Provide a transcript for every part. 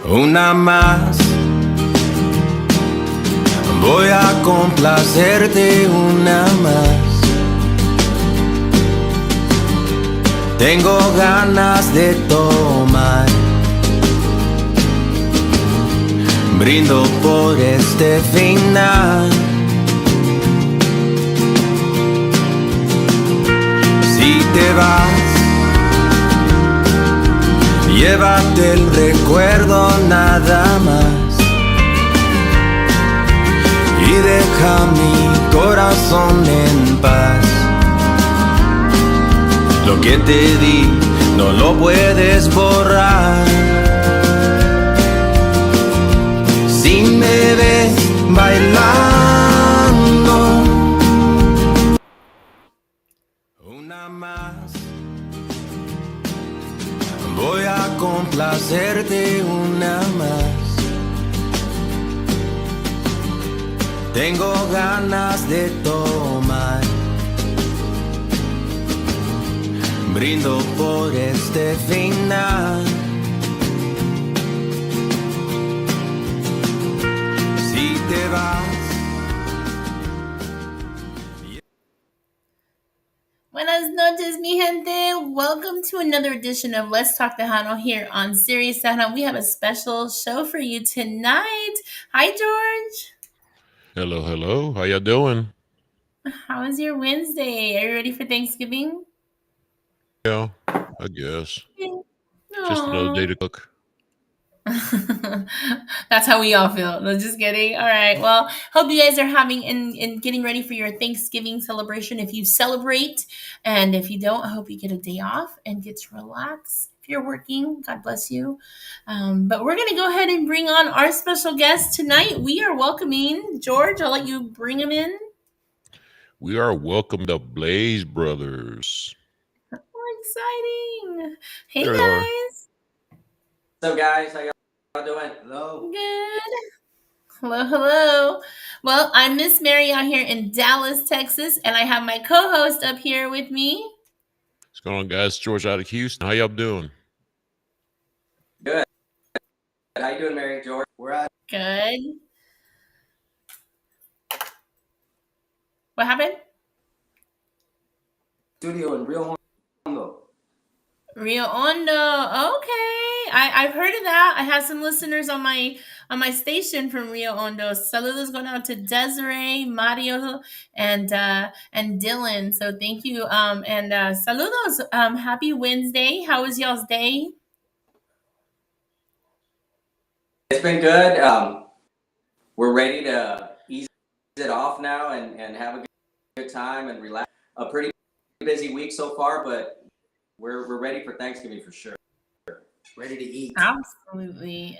Una más. Voy a complacerte una más. Tengo ganas de tomar. Brindo por este final. Si te vas, llévate el recuerdo nada más. Y deja mi corazón en paz. Lo que te di no lo puedes borrar. Si me ves bailando una más, voy a complacerte una más. Tengo ganas de tomar. Brindo por este final. Si te vas. Buenas noches, mi gente. Welcome to another edition of Let's Talk Tejano here on Sirius Tejano. We have a special show for you tonight. Hi, George. Hello. How y'all doing? How was your Wednesday? Are you ready for Thanksgiving? Yeah, I guess. Aww. Just another day to cook. That's how we all feel. No, just kidding. All right. Well, hope you guys are having and getting ready for your Thanksgiving celebration. If you celebrate, and if you don't, I hope you get a day off and get to relax. If you're working, God bless you. But we're going to go ahead and bring on our special guest tonight. We are welcoming George. I'll let you bring him in. We are welcome the Blaze Brothers. Exciting. Hey, There guys. What's up, guys? How y'all doing? Hello. Good. Hello. Well, I'm Miss Mary out here in Dallas, Texas, and I have my co-host up here with me. What's going on, guys? George out of Houston. How y'all doing? Good. How you doing, Mary? George? We're at Good. What happened? studio in Rio Hondo. Rio Hondo. Okay. I've heard of that. I have some listeners on my station from Rio Hondo. Saludos going out to Desiree, Mario, and Dylan. So thank you. And saludos. Happy Wednesday. How was y'all's day? It's been good. We're ready to ease it off now and have a good time and relax. A pretty busy week so far, but we're ready for Thanksgiving for sure. Ready to eat. Absolutely.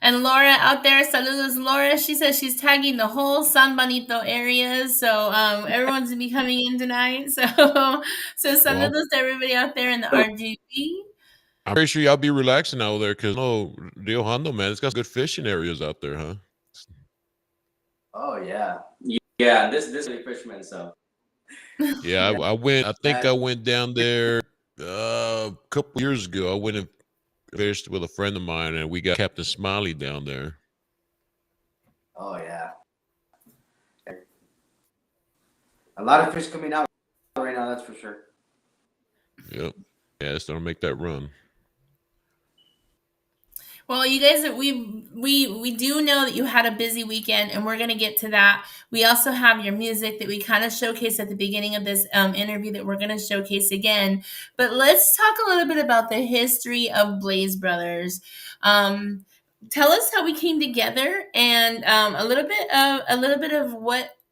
And Laura out there, saludos, Laura. She says she's tagging the whole San Benito area, so everyone's gonna be coming in tonight. So saludos to everybody out there in the RGB. I'm pretty sure y'all be relaxing out there because Rio Hondo, man, it's got some good fishing areas out there, huh? Oh yeah. Yeah, this is a fisherman, so. Yeah, I went. I think I went down there a couple years ago. I went and fished with a friend of mine, and we got Captain Smiley down there. Oh yeah. A lot of fish coming out right now, that's for sure. Yep. Yeah, it's gonna make that run. Well, you guys, we do know that you had a busy weekend, and we're gonna get to that. We also have your music that we kind of showcased at the beginning of this interview that we're gonna showcase again. But let's talk a little bit about the history of Blaze Brothers. Tell us how we came together, and a little bit of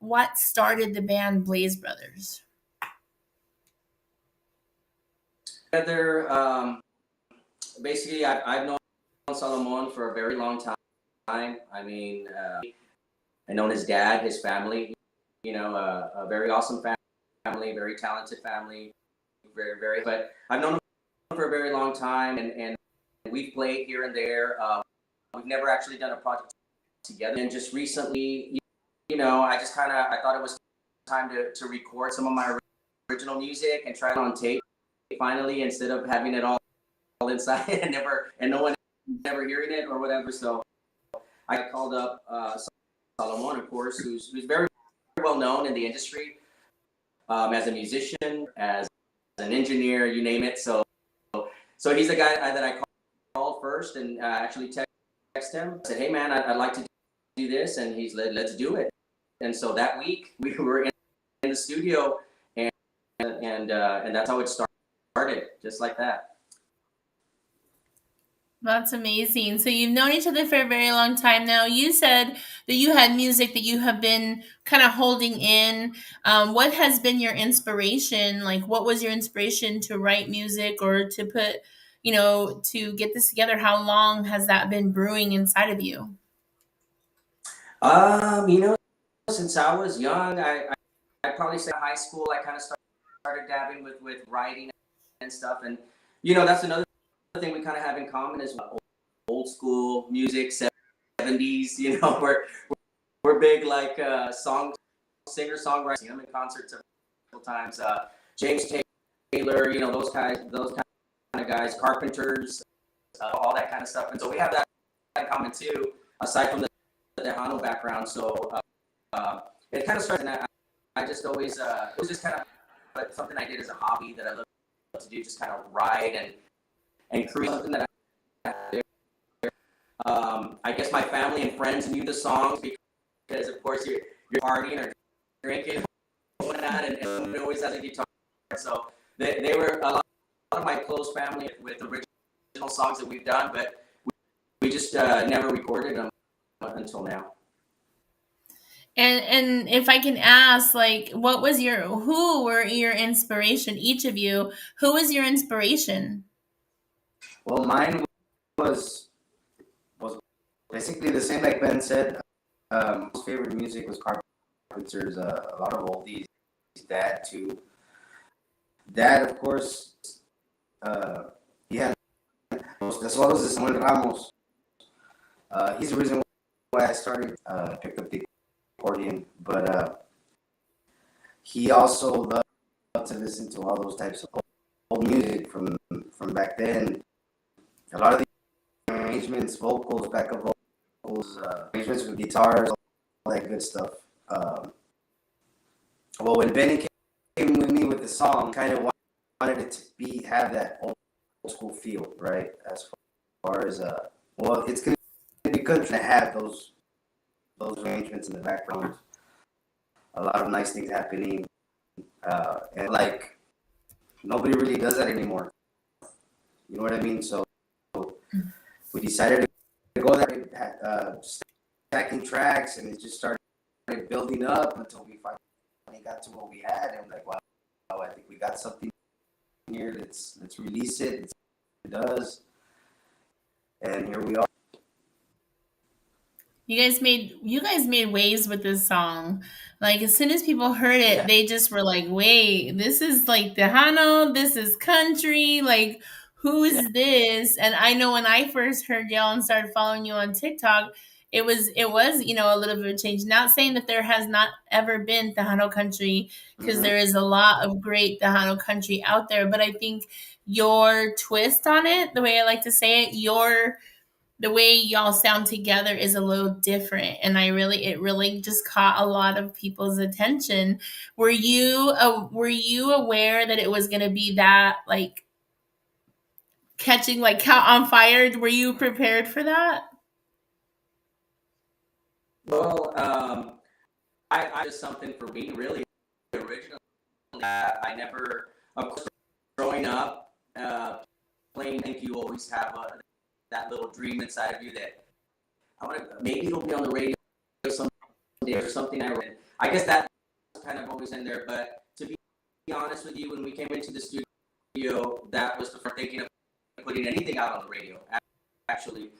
what started the band Blaze Brothers. Together, basically, I've known Solomon for a very long time. I mean, I know his dad, his family, a very awesome family, very talented family, very, but I've known him for a very long time, and we've played here and there. We've never actually done a project together, and just recently, I thought it was time to record some of my original music and try it on tape finally, instead of having it all inside and no one never hearing it or whatever. So I called up Solomon, of course, who's very well known in the industry, as a musician, as an engineer, you name it. So he's the guy that I called first and actually text him. I said, "Hey man, I'd like to do this," and he's like, "Let's do it." And so that week we were in the studio, and that's how it started, just like that. That's amazing. So you've known each other for a very long time now. You said that you had music that you have been kind of holding in. What has been your inspiration? Like, what was your inspiration to write music or to put, to get this together? How long has that been brewing inside of you? You know, since I was young, I probably say high school, I kind of started dabbing with writing and stuff. And, that's another thing we kind of have in common is old school music, 70s, we're big like singer songwriters. I'm in concerts several times. James Taylor, those kind of guys, Carpenters, all that kind of stuff. And so we have that in common too, aside from the Tejano background. So it kind of started, and I just always, it was just kind of something I did as a hobby that I love to do, just kind of write and create something that I guess my family and friends knew the songs because of course you're partying or drinking and whatnot, and it always has a guitar. So they were a lot of my close family with original songs that we've done, but we just never recorded them until now. And if I can ask, like, who were your inspiration? Each of you, who was your inspiration? Well, mine was basically the same like Ben said. Most favorite music was Carpenters, a lot of oldies. Dad too. Dad, of course, he had as well as Samuel Ramos. He's the reason why I started picked up the accordion, but he also loved to listen to all those types of old music from back then. A lot of the arrangements, vocals, backup vocals, arrangements with guitars, all that good stuff. Well, when Benny came with me with the song, kind of wanted it to have that old school feel, right? As far as well, it's gonna be good to have those arrangements in the background. A lot of nice things happening, and like nobody really does that anymore. You know what I mean? So we decided to go there, stacking tracks, and it just started building up until we finally got to what we had. And I'm like, wow, I think we got something here. Let's release it. It does, and here we are. You guys made waves with this song. Like as soon as people heard it, they just were like, "Wait, this is like Tejano. This is country. Like, who is this?" And I know when I first heard y'all and started following you on TikTok, it was a little bit of a change. Not saying that there has not ever been Tejano country, because there is a lot of great Tejano country out there, but I think your twist on it, the way I like to say it, the way y'all sound together is a little different, and it really just caught a lot of people's attention. Were you aware that it was going to be that, like, catching like cat on fire? Were you prepared for that? Well, I just something for me really originally. I never, of course, growing up, playing, I think you always have that little dream inside of you that I want to, maybe it'll be on the radio someday or something. I guess that was kind of always in there. But to be honest with you, when we came into the studio, that was the first thinking of putting anything out on the radio. Actually,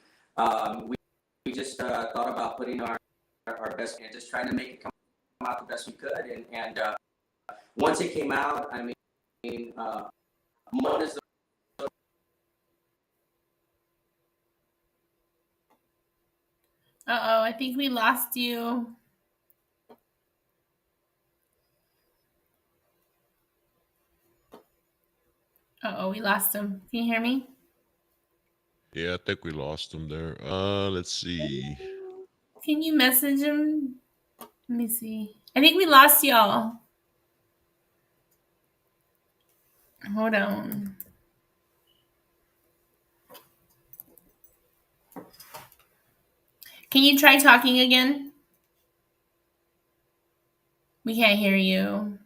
we just thought about putting our best and just trying to make it come out the best we could. And once it came out, I mean, Mon is the Uh-oh, I think we lost you. Uh-oh, we lost him. Can you hear me? Yeah, I think we lost him there. Let's see. Can you message him? Let me see. I think we lost y'all. Hold on. Can you try talking again? We can't hear you.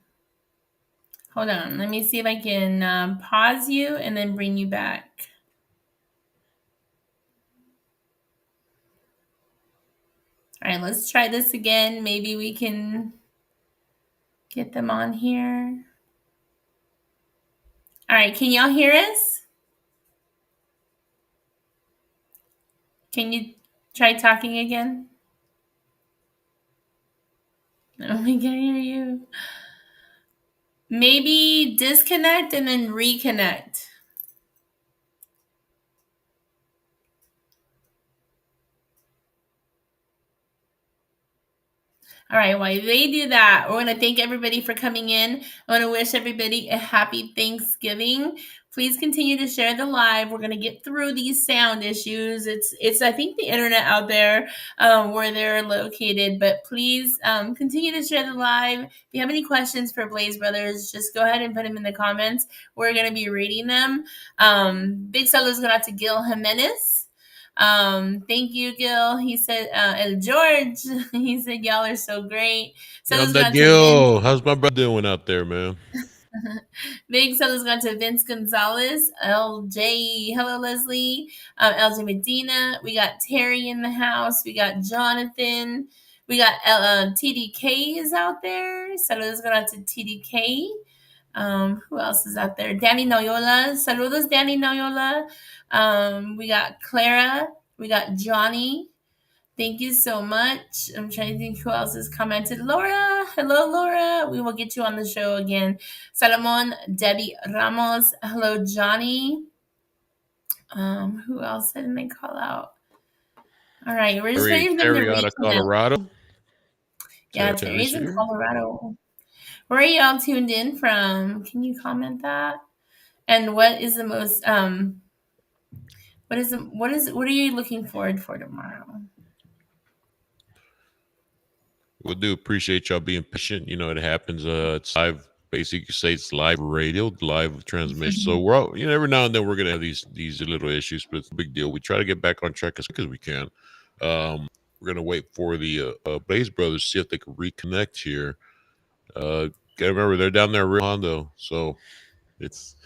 Hold on. Let me see if I can pause you and then bring you back. All right, let's try this again. Maybe we can get them on here. All right, can y'all hear us? Can you try talking again? No, we can't hear you. Maybe disconnect and then reconnect. All right, while they do that, we're going to thank everybody for coming in. I want to wish everybody a happy Thanksgiving. Please continue to share the live. We're going to get through these sound issues. It's I think the internet out there where they're located, but please continue to share the live. If you have any questions for Blaze Brothers, just go ahead and put them in the comments. We're going to be reading them. Big saludos going out to Gil Jimenez. Thank you, Gil. He said, and George, he said, y'all are so great. Yo, Gil, how's my brother doing out there, man? Big saludos gone to Vince Gonzalez, LJ, hello Leslie, LJ Medina. We got Terry in the house. We got Jonathan. We got TDK is out there. Saludos gone out to TDK. Who else is out there? Danny Noyola. Saludos, Danny Noyola. We got Clara. We got Johnny. Thank you so much. I'm trying to think who else has commented. Laura. Hello, Laura. We will get you on the show again. Salomon, Debbie Ramos. Hello, Johnny. Who else didn't they call out? All right. We're just waiting for them to reach out of Colorado. Yeah, Terry's in Colorado. Where are y'all tuned in from? Can you comment that? And what is the most what are you looking forward for tomorrow? We do appreciate y'all being patient. You know, it happens. It's live. Basically, say it's live radio, live transmission. So we're all, every now and then we're gonna have these little issues, but it's a big deal. We try to get back on track as quick as we can. We're gonna wait for the Blaze Brothers to see if they can reconnect here. Gotta remember they're down there in Rio Hondo, so it's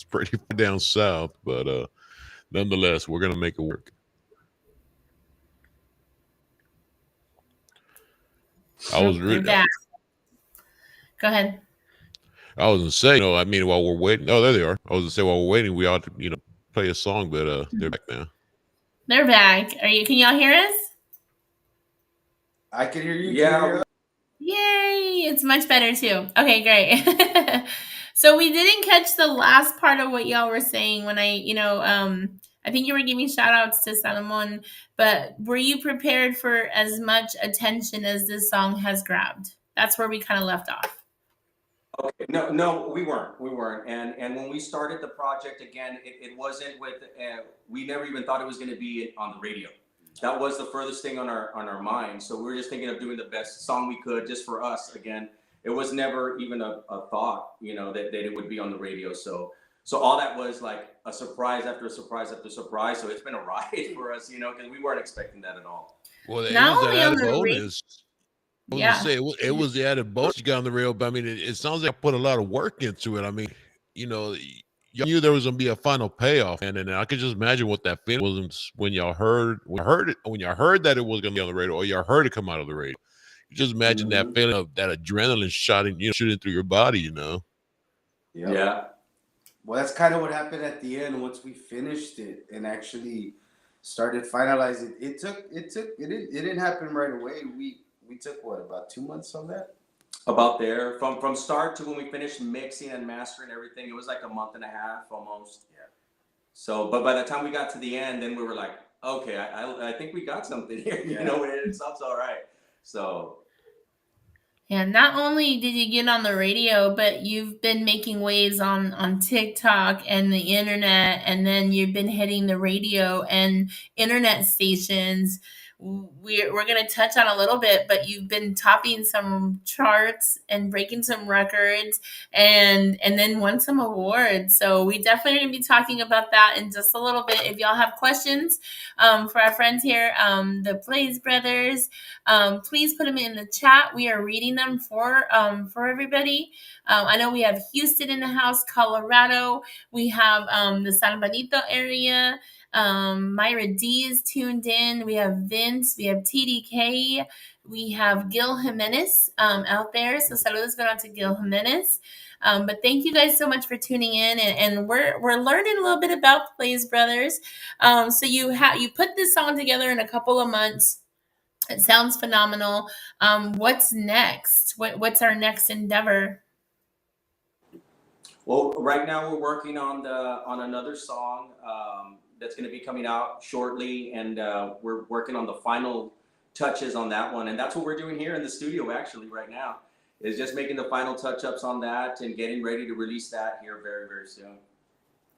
pretty down south, but nonetheless, we're gonna make it work. I was really. Go ahead. I was gonna say, I mean, while we're waiting. Oh, there they are. I was gonna say, while we're waiting, we ought to, play a song, but they're back now. They're back. Can y'all hear us? I can hear you. Yeah. Yay! It's much better too. Okay, great. So we didn't catch the last part of what y'all were saying when I think you were giving shout outs to Salomon, but were you prepared for as much attention as this song has grabbed? That's where we kind of left off. Okay, no, we weren't. And when we started the project again, it wasn't with, we never even thought it was going to be on the radio. That was the furthest thing on our mind. So we were just thinking of doing the best song we could just for us. Again, it was never even a thought, that it would be on the radio. So all that was like a surprise after surprise after surprise. So it's been a ride for us, because we weren't expecting that at all. Well, it was an added bonus. It was the added bonus you got on the radio, but I mean, it sounds like I put a lot of work into it. I mean, you knew there was gonna be a final payoff, and I could just imagine what that feeling was when y'all heard that it was gonna be on the radio, or y'all heard it come out of the radio. You just imagine that feeling of that adrenaline shooting through your body, Yeah. Well, that's kind of what happened at the end once we finished it and actually started finalizing. It didn't happen right away. We took about 2 months on that? About there, from start to when we finished mixing and mastering everything, it was like a month and a half almost. Yeah. So, but by the time we got to the end, then we were like, okay, I think we got something here. Yeah. It sounds all right. So. And not only did you get on the radio, but you've been making waves on TikTok and the internet, and then you've been hitting the radio and internet stations. We're going to touch on a little bit, but you've been topping some charts and breaking some records, and then won some awards. So we definitely going to be talking about that in just a little bit. If y'all have questions for our friends here, the Blaze Brothers, please put them in the chat. We are reading them for everybody. I know we have Houston in the house, Colorado. We have the San Benito area. Myra D is tuned in. We have Vince. We have TDK. We have Gil Jimenez out there. So saludos going out to Gil Jimenez. But thank you guys so much for tuning in, and we're learning a little bit about the Blaze Brothers. So you put this song together in a couple of months. It sounds phenomenal. What's next? What's our next endeavor? Well, right now we're working on another song that's going to be coming out shortly, and we're working on the final touches on that one. And that's what we're doing here in the studio actually right now, is just making the final touch-ups on that and getting ready to release that here very, very soon.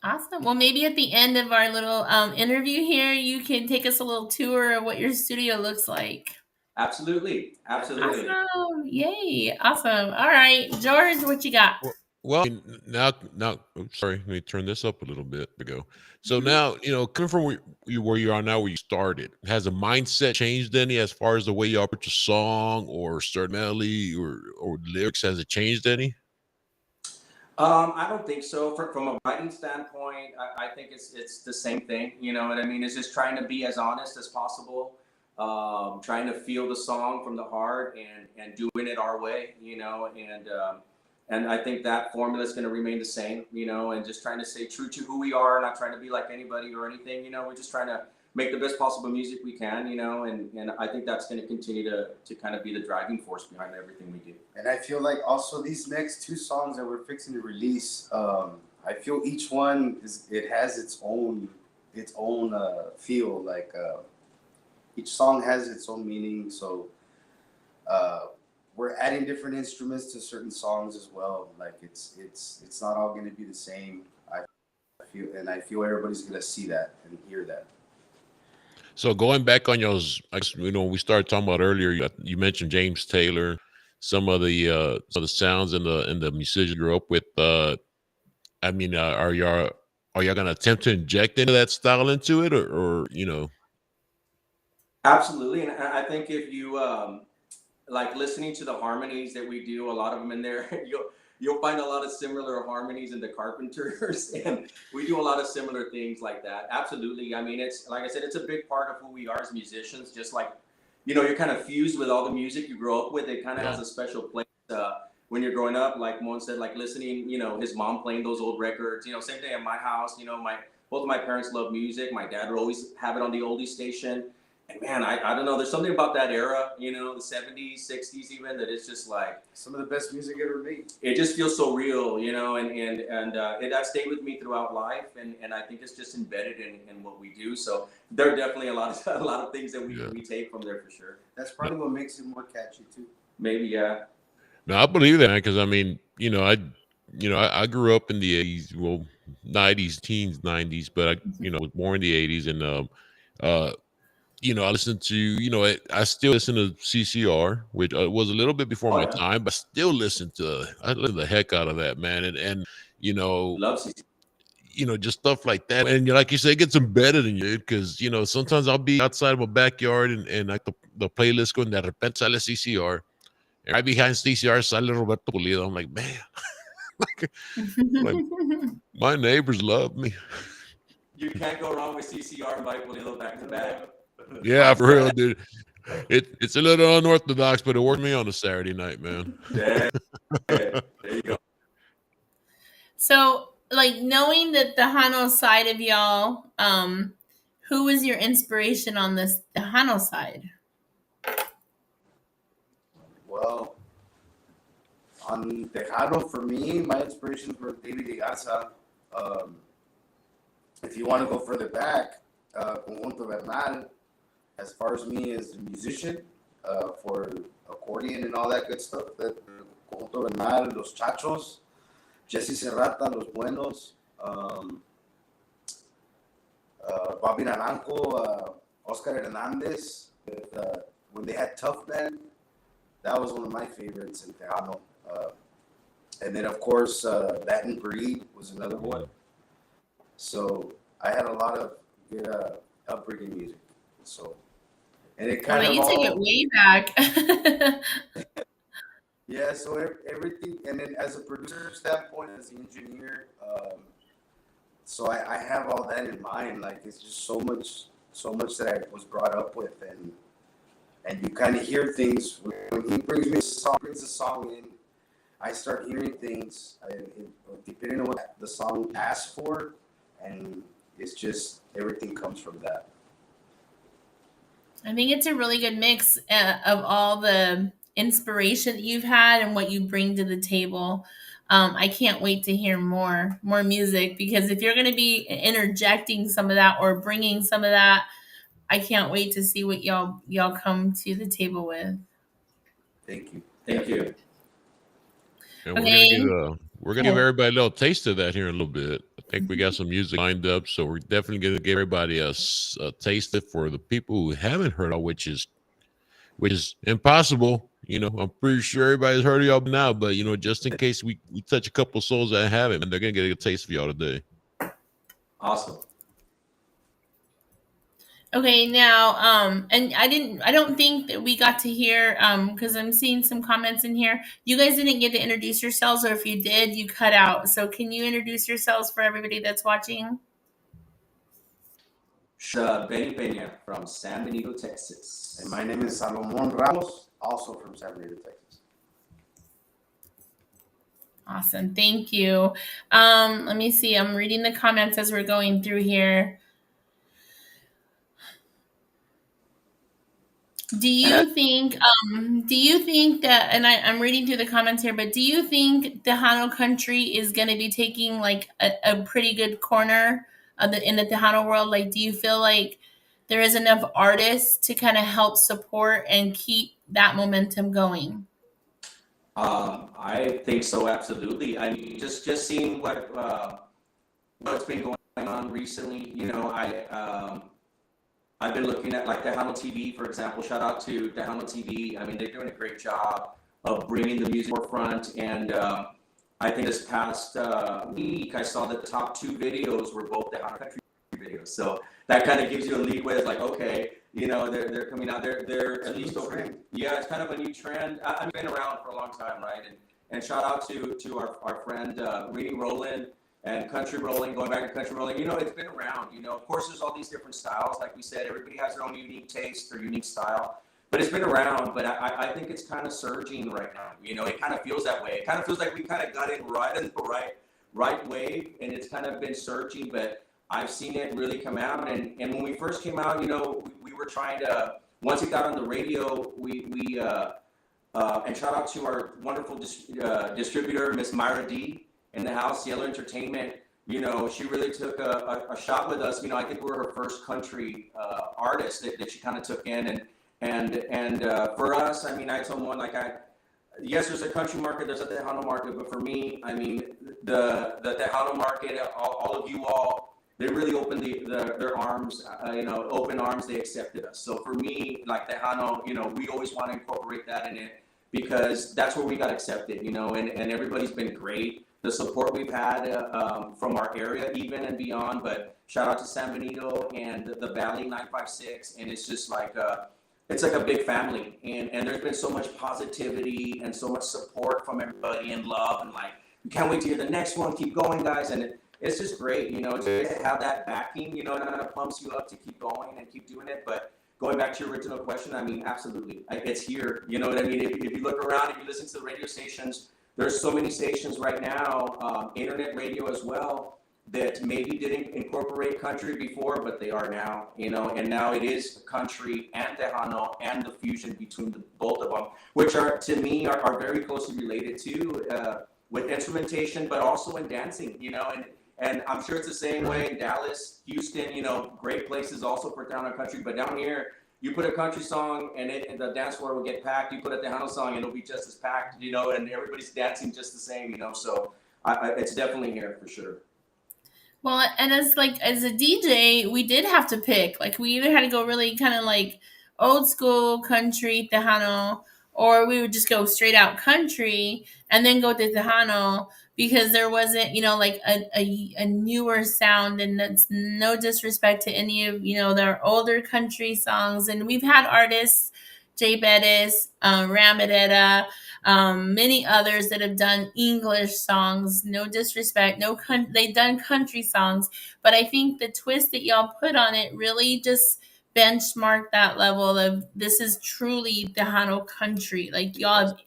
Awesome. Well, maybe at the end of our little interview here, you can take us a little tour of what your studio looks like. Absolutely. Absolutely. Awesome. Yay. Awesome. All right, George, what you got? Well, now, sorry, let me turn this up a little bit ago. So now, coming from where you are now, where you started, has the mindset changed any as far as the way you approach a song or certain melody or lyrics? Has it changed any? I don't think so. From a writing standpoint, I think it's the same thing. You know what I mean? It's just trying to be as honest as possible, trying to feel the song from the heart and doing it our way, and I think that formula is going to remain the same, and just trying to stay true to who we are, not trying to be like anybody or anything, we're just trying to make the best possible music we can, and I think that's going to continue to kind of be the driving force behind everything we do. And I feel like also these next two songs that we're fixing to release, I feel each one has its own feel. Like each song has its own meaning. So we're adding different instruments to certain songs as well. Like it's not all going to be the same. I feel everybody's going to see that and hear that. So going back on yours, we started talking about earlier. You mentioned James Taylor, some of the sounds and the musicians you grew up with. Are y'all going to attempt to inject any of that style into it, or? Absolutely, and I think if you like listening to the harmonies that we do, a lot of them in there, you'll find a lot of similar harmonies in the Carpenters, and we do a lot of similar things like that. Absolutely. I mean, it's like I said, it's a big part of who we are as musicians. Just like, you're kind of fused with all the music you grow up with. It kind of has a special place when you're growing up. Like Mon said, like listening, his mom playing those old records. Same thing at my house. Both of my parents love music. My dad would always have it on the oldie station. And man, I don't know. There's something about that era, the 70s, 60s even, that it's just like some of the best music ever made. It just feels so real, and that stayed with me throughout life, and I think it's just embedded in what we do. So there are definitely a lot of things that we take from there for sure. That's probably what makes it more catchy too. Maybe, yeah. No, I believe that, because I mean, I grew up in the 80s, well, 90s, teens, 90s, but I was born in the 80s, and I listened to, I still listen to CCR, which was a little bit before my time, but still I listen the heck out of that, man. And love CCR. Just stuff like that. And like you say, it gets embedded in you, because, sometimes I'll be outside of my backyard and like the playlist going, de repente sale CCR. And right behind CCR sale Roberto Pulido. I'm like, man, like, my neighbors love me. You can't go wrong with CCR and Mike Pulido back to back. Yeah, for real, dude. It's a little unorthodox, but it worked me on a Saturday night, man. Yeah. There you go. So, like, knowing that the Tejano side of y'all, who was your inspiration on this Tejano side? Well, on Tejano, for me, my inspirations were David de Garza. If you want to go further back, Conjunto Bernal. As far as me as a musician, for accordion and all that good stuff. That Conjunto Bernal, Los Chachos, Jesse Serrata, Los Buenos, Bobby Naranjo, Oscar Hernandez. When they had Tough Man, that was one of my favorites in Tejano. And then, of course, That and Breed was another one. So I had a lot of good upbringing music. So, and it kind of you take it way back. Yeah, so everything, and then as a producer standpoint, as an engineer, so I have all that in mind. Like it's just so much that I was brought up with, and you kind of hear things when he brings a song in. I start hearing things depending on what the song asks for, and it's just everything comes from that. I think it's a really good mix of all the inspiration that you've had and what you bring to the table. I can't wait to hear more music, because if you're going to be interjecting some of that or bringing some of that, I can't wait to see what y'all come to the table with. Thank you. Thank you. And Okay. we're gonna give everybody a little taste of that here in a little bit. I think we got some music lined up, so we're definitely gonna give everybody a taste of it for the people who haven't heard of, which is impossible. You know, I'm pretty sure everybody's heard of y'all now, but you know, just in case we touch a couple souls that haven't, and they're gonna get a taste of y'all today. Awesome. Okay, now, and I don't think that we got to hear, because I'm seeing some comments in here. You guys didn't get to introduce yourselves, or if you did, you cut out. So can you introduce yourselves for everybody that's watching? Benny Peña from San Benito, Texas. And my name is Salomon Ramos, also from San Benito, Texas. Awesome, thank you. Let me see. I'm reading the comments as we're going through here. Do you think that, and I'm reading through the comments here, but do you think Tejano country is going to be taking like a pretty good corner in the Tejano world? Like, do you feel like there is enough artists to kind of help support and keep that momentum going? I think so, absolutely. I mean, just seeing what's been going on recently, you know, I've been looking at like Tejano TV, for example. Shout out to Tejano TV. I mean, they're doing a great job of bringing the music forefront. And I think this past week, I saw the top 2 videos were both Tejano country videos. So that kind of gives you a leeway. It's like, okay, you know, they're coming out. They're at least over. Yeah, it's kind of a new trend. I've been around for a long time, right? And shout out to our friend Reedy Roland. And country rolling, going back to country rolling, you know, it's been around, you know, of course, there's all these different styles. Like we said, everybody has their own unique taste, their unique style, but it's been around. But I think it's kind of surging right now. You know, it kind of feels that way. It kind of feels like we kind of got in the right wave, and it's kind of been surging, but I've seen it really come out. And when we first came out, you know, we were trying to, once it got on the radio, and shout out to our wonderful distributor, Miss Myra D. in the house, Yellow Entertainment. You know, she really took a shot with us. You know, I think we were her first country artist that she kind of took in, and for us, I mean, I told one like yes, there's a country market, there's a Tejano market, but for me, I mean, the Tejano market, all of you all, they really opened their arms, you know, open arms. They accepted us. So for me, like Tejano, you know, we always want to incorporate that in it, because that's where we got accepted. You know, and everybody's been great. The support we've had from our area, even and beyond. But shout out to San Benito and the Valley 956, and it's just like it's like a big family. And there's been so much positivity and so much support from everybody and love, and like we can't wait to hear the next one. Keep going, guys, and it's just great. You know, it's great to have that backing. You know, it kind of pumps you up to keep going and keep doing it. But going back to your original question, I mean, absolutely, it's here. You know what I mean? If you look around, if you listen to the radio stations. There's so many stations right now, internet radio as well, that maybe didn't incorporate country before, but they are now, you know, and now it is country and Tejano and the fusion between both of them, which are, to me, are very closely related to with instrumentation, but also in dancing, you know, and I'm sure it's the same way in Dallas, Houston, you know, great places also for Tejano country, but down here, you put a country song and the dance floor will get packed. You put a Tejano song and it'll be just as packed, you know, and everybody's dancing just the same, you know. So it's definitely here for sure. Well, and as a DJ, we did have to pick. Like we either had to go really kind of like old school country Tejano, or we would just go straight out country and then go to Tejano because there wasn't, you know, like a newer sound. And that's no disrespect to any of, you know, their older country songs. And we've had artists, Jay Bettis, Ramadetta, many others that have done English songs. No disrespect, they've done country songs, but I think the twist that y'all put on it really just benchmarked that level of this is truly Tejano country. Like y'all,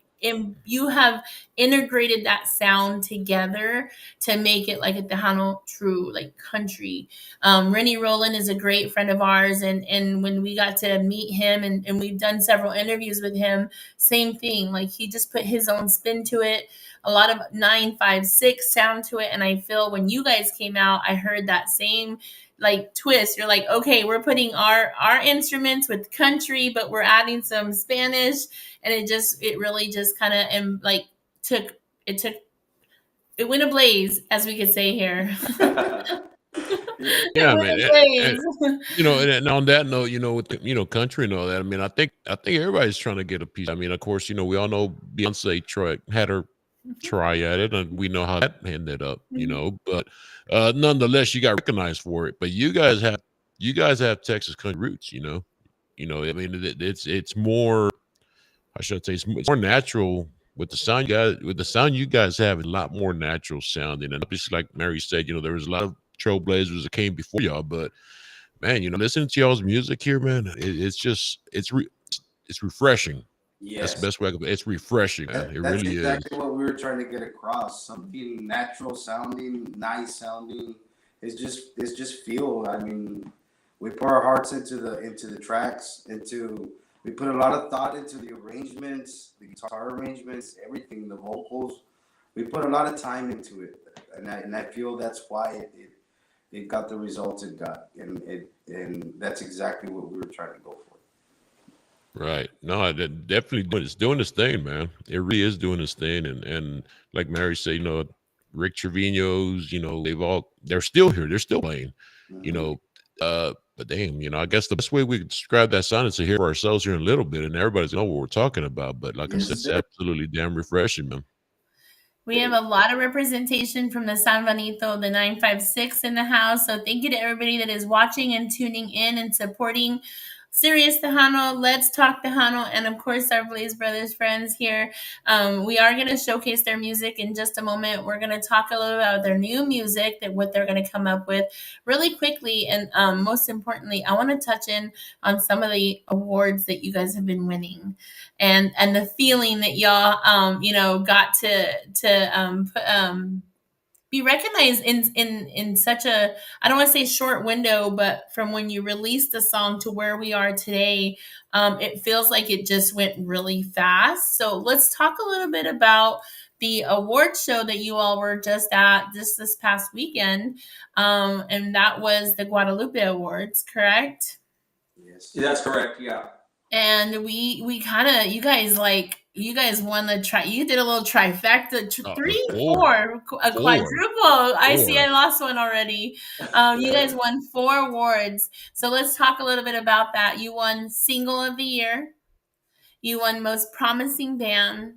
you have integrated that sound together to make it like a Tejano true like country. Rennie Roland is a great friend of ours, and when we got to meet him and we've done several interviews with him, same thing. Like he just put his own spin to it, a lot of 956 sound to it, and I feel when you guys came out, I heard that same like twist. You're like, okay, we're putting our instruments with country, but we're adding some Spanish, and it really just kind of like it went ablaze, as we could say here. Yeah, man. You know, and on that note, you know, with the, you know, country and all that, I mean, I think everybody's trying to get a piece. I mean, of course, you know, we all know Beyonce had her try at it, and we know how that ended up, you know, but nonetheless, you got recognized for it. But you guys have Texas country roots, you know. I mean, it's more, I should say, it's more natural with the sound you guys have. A lot more natural sounding, and obviously, like Mary said, you know, there was a lot of trailblazers that came before y'all, but man, you know, listening to y'all's music here, man, it's refreshing. Yes. That's the best way I could. It's refreshing, man. That's really exactly what we were trying to get across. Something natural sounding, nice sounding. It's just feel. I mean, we pour our hearts into the tracks. We put a lot of thought into the arrangements, the guitar arrangements, everything, the vocals. We put a lot of time into it, and I feel that's why it got the results it got, and that's exactly what we were trying to go for. Right. No, it definitely it's doing its thing, man. It really is doing its thing. And like Mary said, you know, Rick Trevino's, you know, they're still here. They're still playing, you know, but damn, you know, I guess the best way we could describe that sound is to hear ourselves here in a little bit, and everybody's know what we're talking about. But like I said, it's absolutely damn refreshing, man. We have a lot of representation from the San Benito, the 956 in the house. So thank you to everybody that is watching and tuning in and supporting Serious Tejano, Let's Talk Tejano, and of course our Blaze Brothers friends here. We are going to showcase their music in just a moment. We're going to talk a little about their new music, what they're going to come up with really quickly. And most importantly, I want to touch in on some of the awards that you guys have been winning, and the feeling that y'all, you know, got to be recognized in such a, I don't want to say short window, but from when you released the song to where we are today, it feels like it just went really fast. So let's talk a little bit about the award show that you all were just at this past weekend, and that was the Guadalupe Awards, correct? Yes. Yeah, that's correct. Yeah. And we kind of, you guys won you did a little trifecta, four, a quadruple. I see I lost one already. You guys won 4 awards. So let's talk a little bit about that. You won Single of the Year. You won Most Promising Band,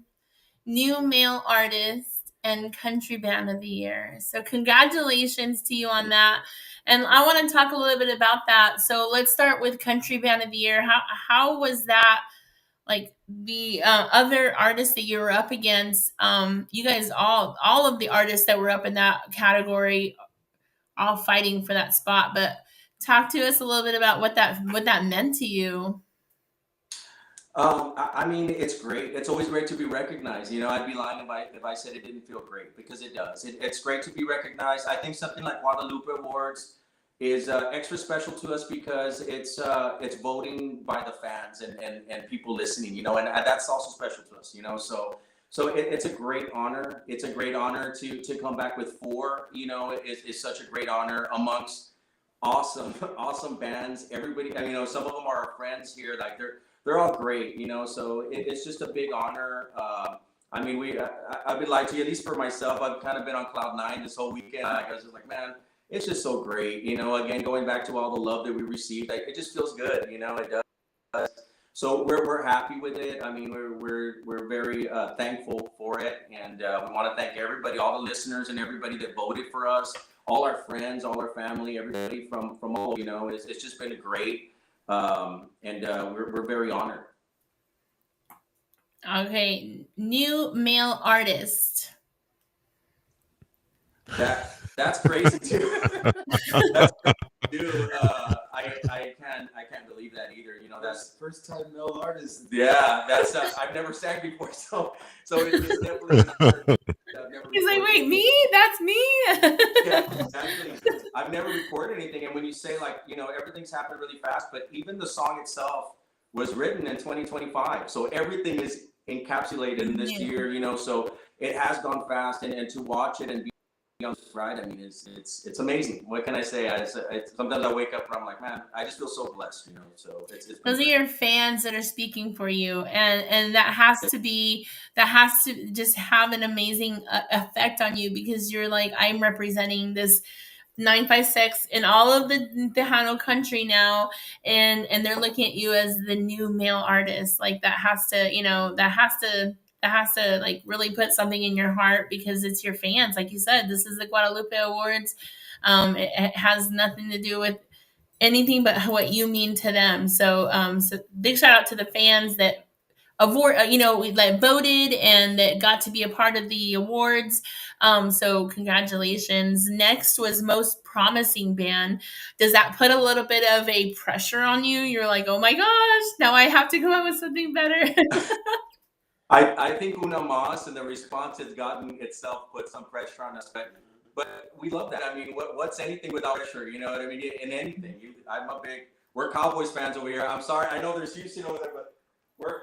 New Male Artist, and Country Band of the Year. So congratulations to you on that. And I want to talk a little bit about that. So let's start with Country Band of the Year. How was that? Like the other artists that you were up against, you guys all of the artists that were up in that category, all fighting for that spot. But talk to us a little bit about what that meant to you. I mean, it's great. It's always great to be recognized. You know, I'd be lying if I said it didn't feel great, because it does. It's great to be recognized. I think something like Guadalupe Awards is extra special to us because it's voting by the fans and people listening. You know, and that's also special to us. You know, so it's a great honor. It's a great honor to come back with 4. You know, it's such a great honor amongst awesome bands. Everybody, I mean, some of them are our friends here. Like they're all great, so it's just a big honor. I mean, I've been like to you, at least for myself, I've kind of been on cloud nine this whole weekend. I was just like, man, it's just so great. Again, going back to all the love that we received, it just feels good. It does. So we're happy with it. I mean, we're very thankful for it, and we want to thank everybody, all the listeners, and everybody that voted for us, all our friends, all our family, everybody from all. It's just been great, and we're very honored. Okay, new male artist. That's crazy too. That's crazy too. I can't believe that either. That's first time male artist. Yeah, that's I've never sang before, so it's definitely an honor. He's like, wait, me? That's me. Yeah, exactly. I've never recorded anything, and when you say everything's happened really fast, but even the song itself was written in 2025, so everything is encapsulated in this year. So it has gone fast, and to watch it and be on this ride, I mean, it's amazing. What can I say? Sometimes I wake up and I'm like, man, I just feel so blessed. So it's those are your fans that are speaking for you, and that has to just have an amazing effect on you, because you're like, I'm representing this 956 in all of the Tejano country now, and they're looking at you as the new male artist. Like that has to like really put something in your heart, because it's your fans. Like you said, this is the Guadalupe Awards. It has nothing to do with anything but what you mean to them. So big shout out to the fans that voted and that got to be a part of the awards. So congratulations. Next was most promising band. Does that put a little bit of a pressure on you? You're like, oh my gosh, now I have to come up with something better. I think Una Mas and the response has gotten itself put some pressure on us, but we love that. I mean, what's anything without pressure? You know what I mean? In anything, we're Cowboys fans over here. I'm sorry, I know there's Houston over there, but we're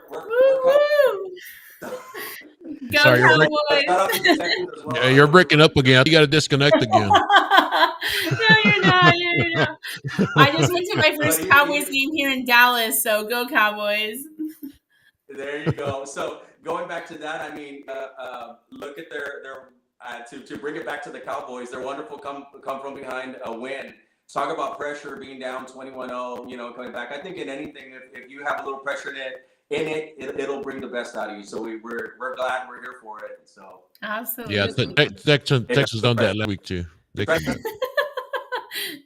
Go Sorry, Cowboys. you're breaking up again. You got to disconnect again. No, you're not. I just went to my first Cowboys game here in Dallas, so go Cowboys. There you go. So going back to that, I mean, look at their to bring it back to the Cowboys. They're wonderful. Come from behind a win. Talk about pressure, being down 21-0. Coming back. I think in anything, if you have a little pressure in it, it'll bring the best out of you. So we're glad we're here for it. So absolutely. Yeah, Texas done that last week too.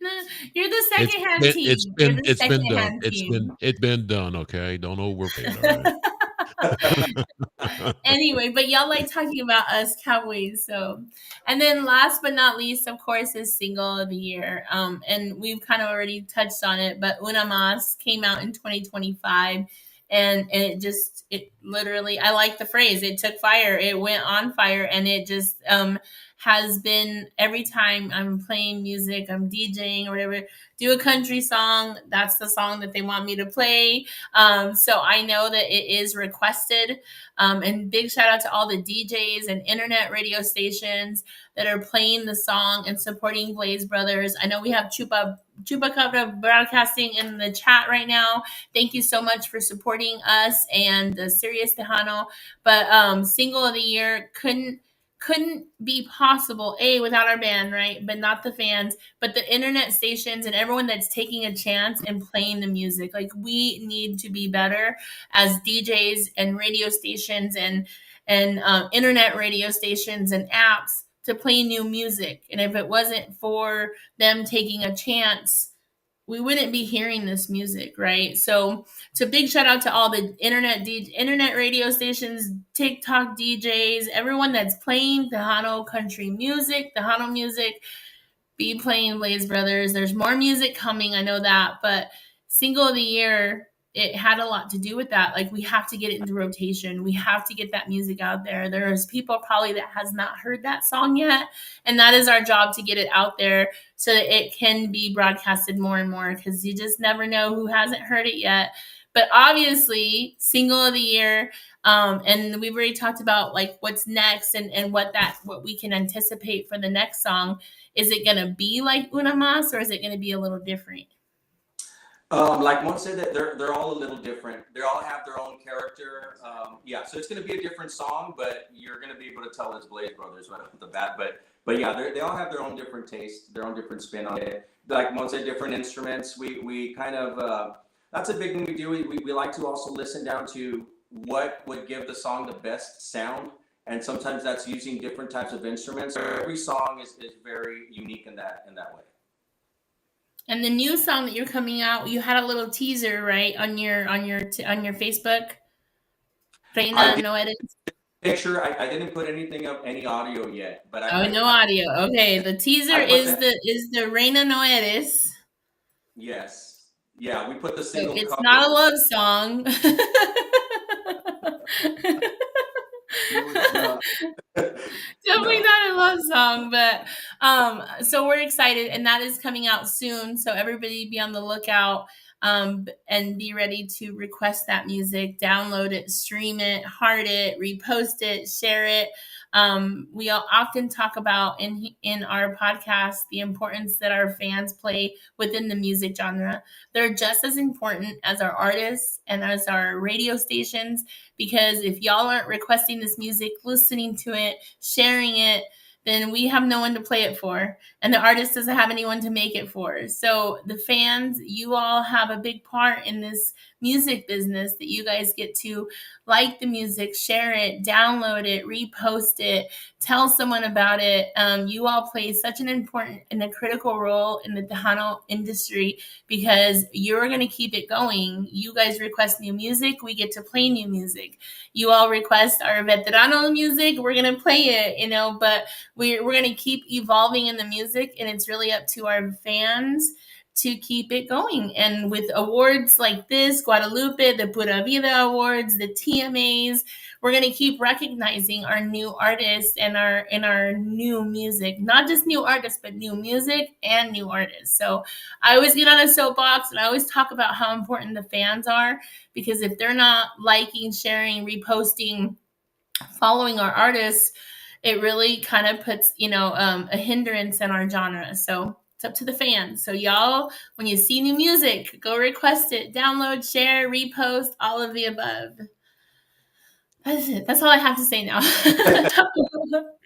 No, you're the second hand team. It's been done. Okay, don't overpay. All right. Anyway, but y'all like talking about us Cowboys. So, and then last but not least, of course, is single of the year. And we've kind of already touched on it, but Una Mas came out in 2025. And it literally, I like the phrase, it took fire, it went on fire, and it just has been, every time I'm playing music, I'm DJing or whatever, do a country song, that's the song that they want me to play. So I know that it is requested. And big shout out to all the DJs and internet radio stations that are playing the song and supporting Blaze Brothers. I know we have Chupacabra Broadcasting in the chat right now. Thank you so much for supporting us and the Serious Tejano. But single of the year couldn't be possible, without our band, right? But not the fans, but the internet stations and everyone that's taking a chance and playing the music. Like, we need to be better as DJs and radio stations and internet radio stations and apps to play new music. And if it wasn't for them taking a chance, we wouldn't be hearing this music, right? So big shout out to all the internet radio stations, TikTok DJs, everyone that's playing Tejano country music, Tejano music, be playing Blaze Brothers. There's more music coming, I know that, but single of the year, it had a lot to do with that. Like, we have to get it into rotation. We have to get that music out there. There's people probably that has not heard that song yet. And that is our job, to get it out there so that it can be broadcasted more and more, because you just never know who hasn't heard it yet. But obviously, single of the year. And we've already talked about like what's next and what we can anticipate for the next song. Is it gonna be like Una Mas, or is it gonna be a little different? Like Mon said, that they're all a little different. They all have their own character. Yeah, so it's going to be a different song, but you're going to be able to tell it's Blaze Brothers right off the bat. But yeah, they all have their own different taste, their own different spin on it. Like Mon said, different instruments. We kind of that's a big thing we do. We like to also listen down to what would give the song the best sound, and sometimes that's using different types of instruments. Every song is very unique in that way. And the new song that you're coming out, you had a little teaser, right, on your Facebook. Reina No Eres. Picture. I didn't put anything up, any audio yet, but no audio. Okay, the teaser is the Reina No Eres. Yes. Yeah, we put the single. So it's not a love song. Definitely not a love song, but so we're excited, and that is coming out soon. So everybody be on the lookout, and be ready to request that music, download it, stream it, heart it, repost it, share it. We often talk about in our podcast the importance that our fans play within the music genre. They're just as important as our artists and as our radio stations, because if y'all aren't requesting this music, listening to it, sharing it, then we have no one to play it for, and the artist doesn't have anyone to make it for. So the fans, you all have a big part in this music business, that you guys get to like the music, share it, download it, repost it, tell someone about it. You all play such an important and a critical role in the Tejano industry, because you're going to keep it going. You guys request new music, we get to play new music. You all request our Veterano music, we're going to play it, but we're going to keep evolving in the music, and it's really up to our fans to keep it going. And with awards like this, Guadalupe, the Pura Vida Awards, the TMAs, we're going to keep recognizing our new artists and our new music. Not just new artists, but new music and new artists. So I always get on a soapbox, and I always talk about how important the fans are, because if they're not liking, sharing, reposting, following our artists, it really kind of puts, a hindrance in our genre. So it's up to the fans. So y'all, when you see new music, go request it, download, share, repost, all of the above. That's it. That's all I have to say now.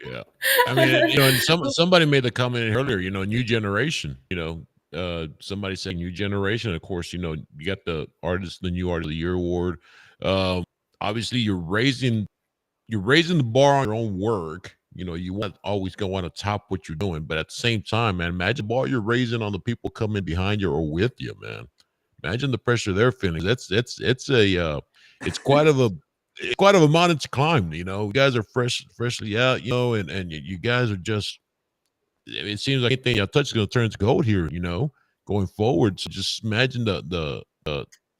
Yeah. I mean, and somebody made the comment earlier, new generation, somebody saying new generation. Of course, you got the new artist of the year award. Obviously you're raising the bar on your own work. You want always going to want to top what you're doing, but at the same time, man, imagine the bar you're raising on the people coming behind you or with you, man. Imagine the pressure they're feeling. It's quite of a mountain to climb. You guys are freshly out, and you guys are just. It seems like anything you touch is going to turn to gold here, going forward. So just imagine the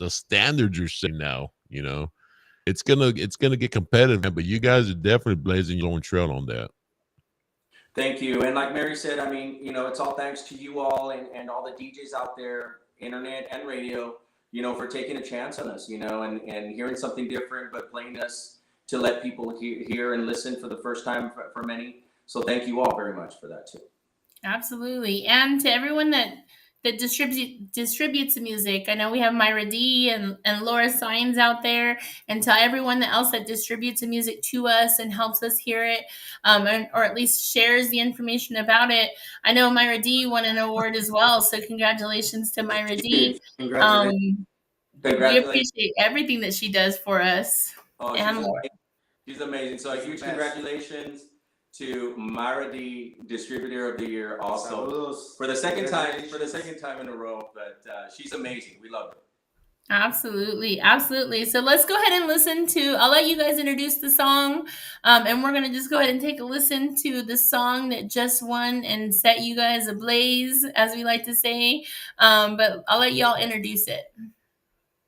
standards you're setting now, It's gonna get competitive, man, but you guys are definitely blazing your own trail on that. Thank you. And like Mary said, I mean, it's all thanks to you all and all the DJs out there, internet and radio, for taking a chance on us, and hearing something different, but playing us to let people hear and listen for the first time for many. So thank you all very much for that too. Absolutely. And to everyone that distributes the music. I know we have Myra D and Laura Signs out there, and to everyone else that distributes the music to us and helps us hear it, or at least shares the information about it. I know Myra D won an award as well, so congratulations to Myra D. Congratulations. We appreciate everything that she does for us. And Laura. She's amazing. So a huge congratulations to Myra D, Distributor of the Year, also Saludos. for the second time in a row. But she's amazing. We love her. Absolutely. So let's go ahead and listen to. I'll let you guys introduce the song, and we're gonna just go ahead and take a listen to the song that just won and set you guys ablaze, as we like to say. But I'll let y'all introduce it.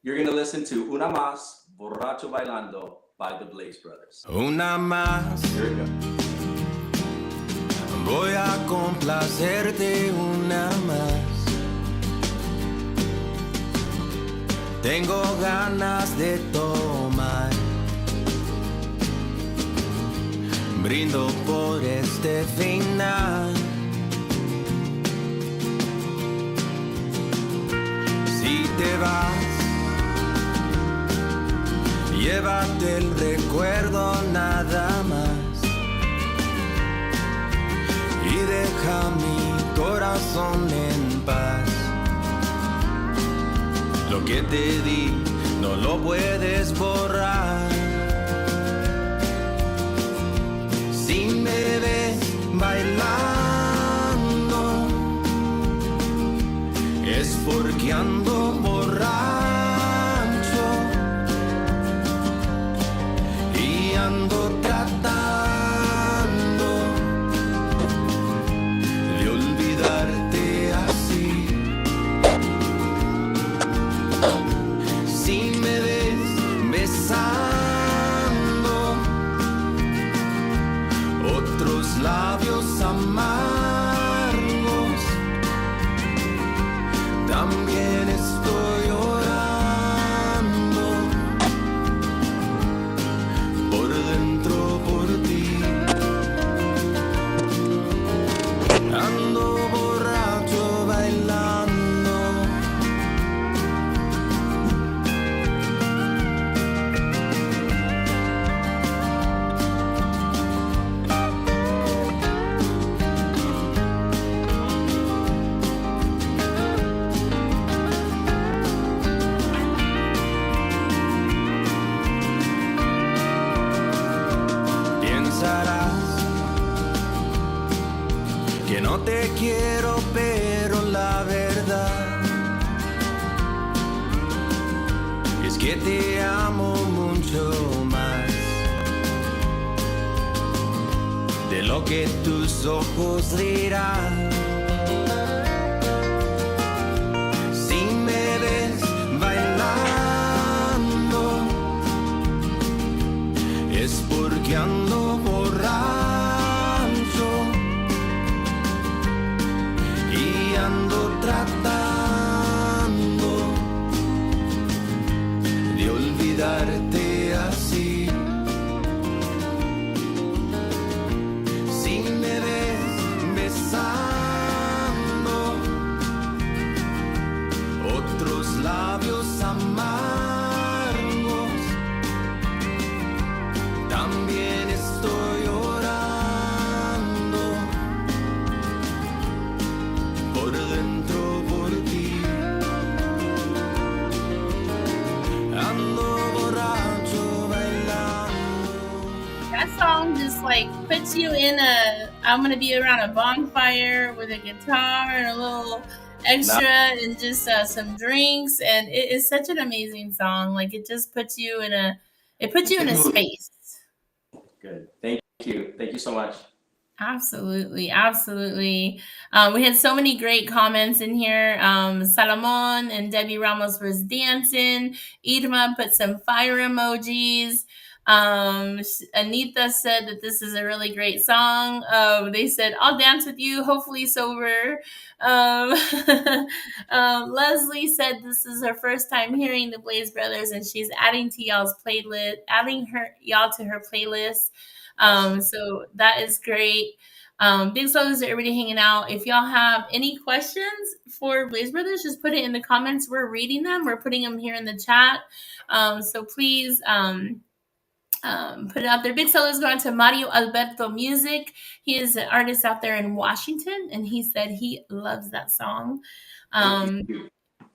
You're gonna listen to Una Más, Borracho Bailando by the Blaze Brothers. Una más, Here we go. voy a complacerte una más. Tengo ganas de tomar. Brindo por este final. Si te vas, llévate el recuerdo nada más y deja mi corazón en paz. Lo que te di no lo puedes borrar. Si me ves bailando es porque ando borracho y ando tratando de olvidarte así. Si me ves besando otros labios amargos, también estoy orando por dentro por ti. Ando borracho bailando. Pensarás que no te quiero, pero la verdad es que te amo mucho más de lo que tus ojos dirán. Si me ves bailando es porque ando borracho y ando tratando de olvidarte así. Si me ves besando otros labios amargos, también estoy orando por dentro por ti. Ando borracho bailando. That song just like puts you in I'm gonna be around a bonfire with a guitar and a little extra and just some drinks, and it is such an amazing song. Like it just puts you in a space. Good. Thank you so much. Absolutely, absolutely. We had so many great comments in here. Salomon and Debbie Ramos was dancing. Irma put some fire emojis. Anita said that this is a really great song. They said, I'll dance with you, hopefully sober. Leslie said this is her first time hearing the Blaze Brothers, and she's adding y'all to her playlist. So that is great. Big saludos to everybody hanging out. If y'all have any questions for Blaze Brothers, just put it in the comments. We're reading them. We're putting them here in the chat. So please put it out there. Big saludos going to Mario Alberto Music. He is an artist out there in Washington, and he said he loves that song.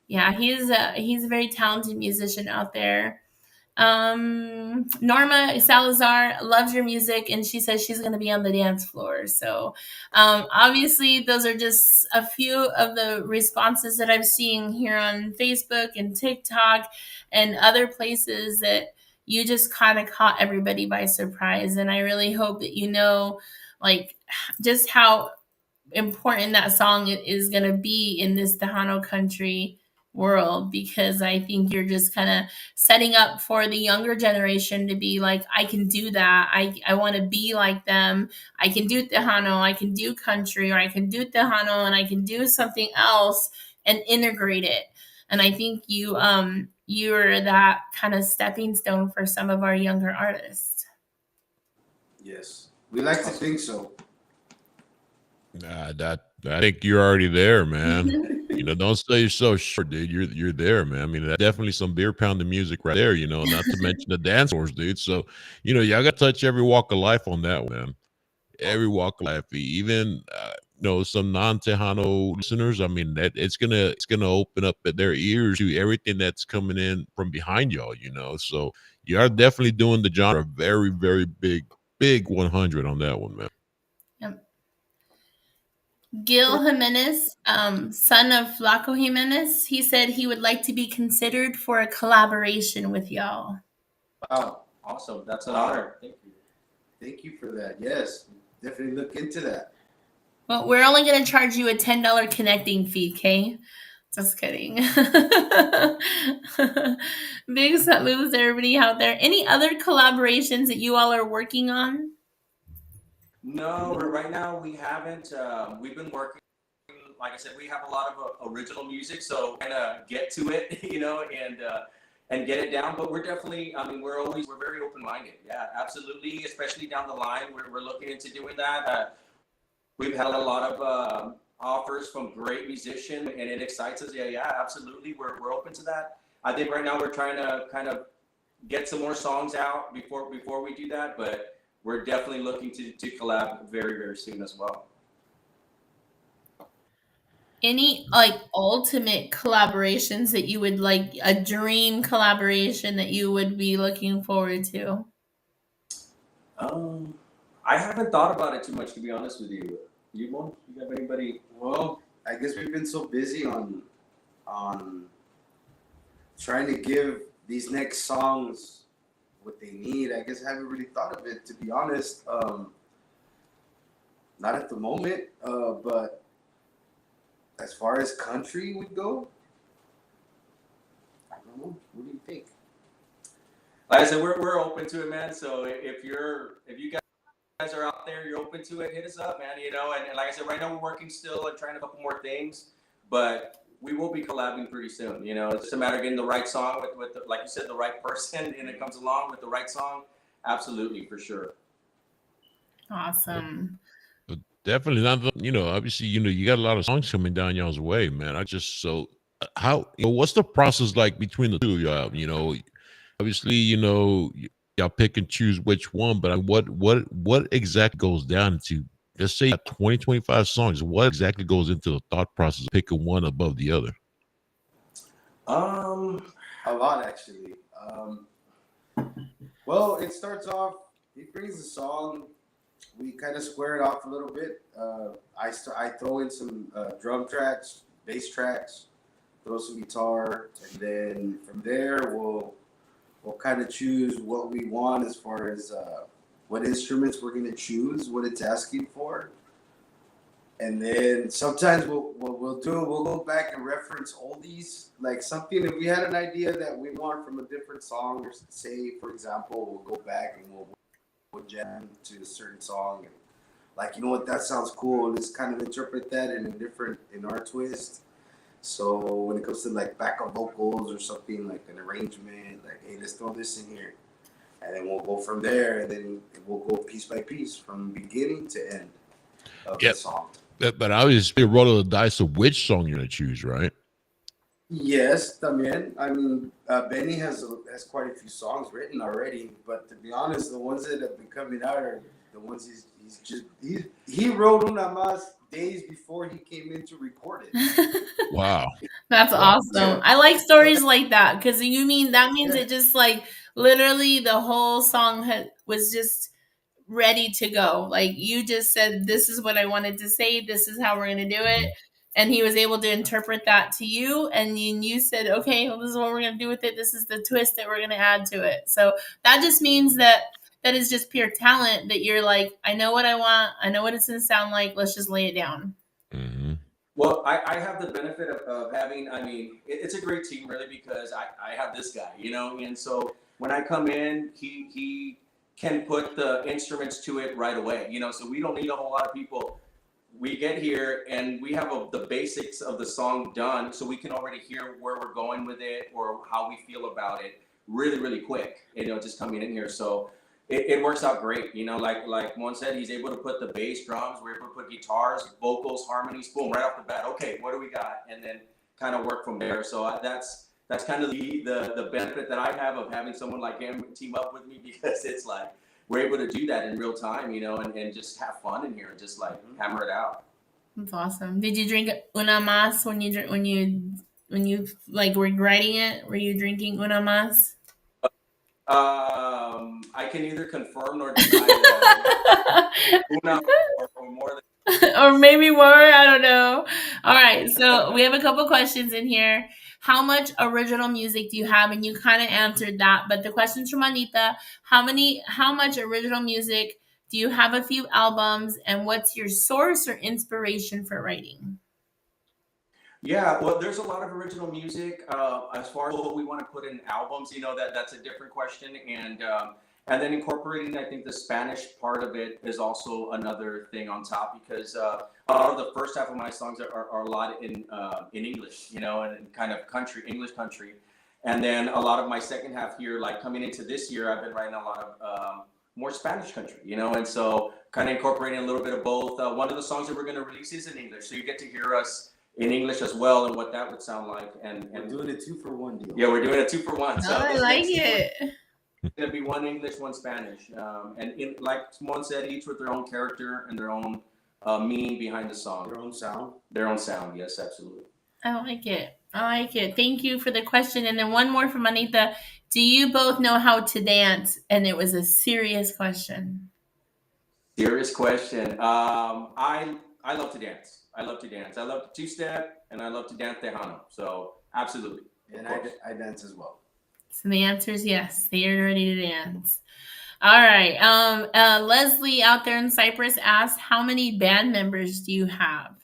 Yeah, he's a very talented musician out there. Norma Salazar loves your music, and she says she's going to be on the dance floor. So obviously those are just a few of the responses that I'm seeing here on Facebook and TikTok and other places that you just kind of caught everybody by surprise. And I really hope that you know, like, just how important that song is going to be in this Tejano country world, because I think you're just kind of setting up for the younger generation to be like, I can do that. I want to be like them. I can do Tejano, I can do country, or I can do Tejano and I can do something else and integrate it. And I think you you're that kind of stepping stone for some of our younger artists. Yes, we like to think so. Nah, that I think you're already there, man. You know, don't sell yourself short, dude. You're there, man. I mean, that's definitely some beer pounding music right there. You know, not to mention the dance floors, dude. So, you know, y'all got to touch every walk of life on that one, man. Every walk of life, even you know, some non-Tejano listeners. I mean, that it's gonna open up their ears to everything that's coming in from behind y'all. You know, so you are definitely doing the genre very, very big 100 on that one, man. Yep. Gil Jimenez, son of Flaco Jimenez, he said he would like to be considered for a collaboration with y'all. Wow, Awesome. That's an honor. Thank you. thank you for that. Yes, definitely look into that. Well, we're only going to charge you a $10 connecting fee, okay? Just kidding. Big saludos to everybody out there. Any other collaborations that you all are working on? No, right now we haven't. We've been working. Like I said, we have a lot of original music, so kind of get to it, you know, and get it down. But we're definitely. I mean, we're very open minded. Yeah, absolutely. Especially down the line, we're looking into doing that. We've had a lot of offers from great musicians, and it excites us. Yeah, absolutely. We're open to that. I think right now we're trying to kind of get some more songs out before we do that, but we're definitely looking to collab very, very soon as well. Any like ultimate collaborations that you would like, a dream collaboration that you would be looking forward to? I haven't thought about it too much, to be honest with you. You have anybody? Well, I guess we've been so busy on trying to give these next songs what they need. I guess I haven't really thought of it, to be honest. Not at the moment, but as far as country would go, I don't know. What do you think? Like I said, we're open to it, man. So if you guys are out there, you're open to it, hit us up, man. You know, and like I said, right now we're working still and trying a couple more things, but we will be collabing pretty soon. You know, it's just a matter of getting the right song with the, like you said, the right person, and it comes along with the right song. Absolutely, for sure. Awesome. Definitely not. You know, obviously, you know, you got a lot of songs coming down y'all's way, man. How, you know, what's the process like between the two of y'all? You know, obviously, you know, y'all pick and choose which one, but what exactly goes down into, let's say, 20, 25 songs? What exactly goes into the thought process of picking one above the other? A lot, actually. Well, it starts off. He brings the song. We kind of square it off a little bit. I throw in some drum tracks, bass tracks, throw some guitar, and then from there we'll kind of choose what we want as far as what instruments we're gonna choose, what it's asking for, and then sometimes we'll go back and reference oldies, like something if we had an idea that we want from a different song, or say for example, we'll go back and we'll jam to a certain song, and like, you know what, that sounds cool, let's kind of interpret that in our twist. So when it comes to like backup vocals or something like an arrangement, like, hey, let's throw this in here, and then we'll go from there, and then we'll go piece by piece from beginning to end of the song. But obviously, roll of the dice of which song you're gonna choose, right? Yes, también. I mean, Benny has quite a few songs written already, but to be honest, the ones that have been coming out are the ones he wrote una más days before he came in to record it. Wow, That's awesome. I like stories like that because that means it just like literally the whole song was just ready to go. Like you just said, this is what I wanted to say. This is how we're going to do it. And he was able to interpret that to you. And then you said, okay, well, this is what we're going to do with it. This is the twist that we're going to add to it. So that just means that is just pure talent, that you're like, I know what I want. I know what it's going to sound like. Let's just lay it down. Mm-hmm. Well, I have the benefit of having, I mean, it's a great team really, because I have this guy, you know, and so when I come in, he can put the instruments to it right away, you know, so we don't need a whole lot of people we get here and we have the basics of the song done, so we can already hear where we're going with it or how we feel about it really, really quick. Just coming in here, so it works out great. Like Mon said, he's able to put the bass, drums, we're able to put guitars, vocals, harmonies, boom, right off the bat. Okay, what do we got? And then kind of work from there. So that's kind of the benefit that I have of having someone like him team up with me, because it's like we're able to do that in real time, and just have fun in here and just like hammer it out. That's awesome. Did you drink una mas when you like were writing it? Were you drinking una mas? I can neither confirm nor deny that. Una or more than. Or maybe more, I don't know. All right, so we have a couple questions in here. How much original music do you have? And you kind of answered that, but the question's from Anita. How much original music do you have? A few albums, and what's your source or inspiration for writing? Yeah, well, there's a lot of original music. As far as what we want to put in albums, that's a different question. And then incorporating, I think the Spanish part of it is also another thing on top, because a lot of the first half of my songs are a lot in English, and kind of English country. And then a lot of my second half here, like coming into this year, I've been writing a lot of more Spanish country, and so kind of incorporating a little bit of both. One of the songs that we're going to release is in English, so you get to hear us in English as well, and what that would sound like. And we're doing a 2-for-1 deal. Yeah, we're doing a 2-for-1. So I like it. It's gonna be one English, one Spanish, and like Simone said, each with their own character and their own meaning behind the song. Their own sound. Their own sound, yes, absolutely. I like it. Thank you for the question. And then one more from Anita. Do you both know how to dance? And it was a serious question. Serious question. I love to dance. I love to two-step, and I love to dance Tejano. So absolutely. And I dance as well. So the answer is yes. They are ready to dance. All right. Leslie out there in Cyprus asked, how many band members do you have?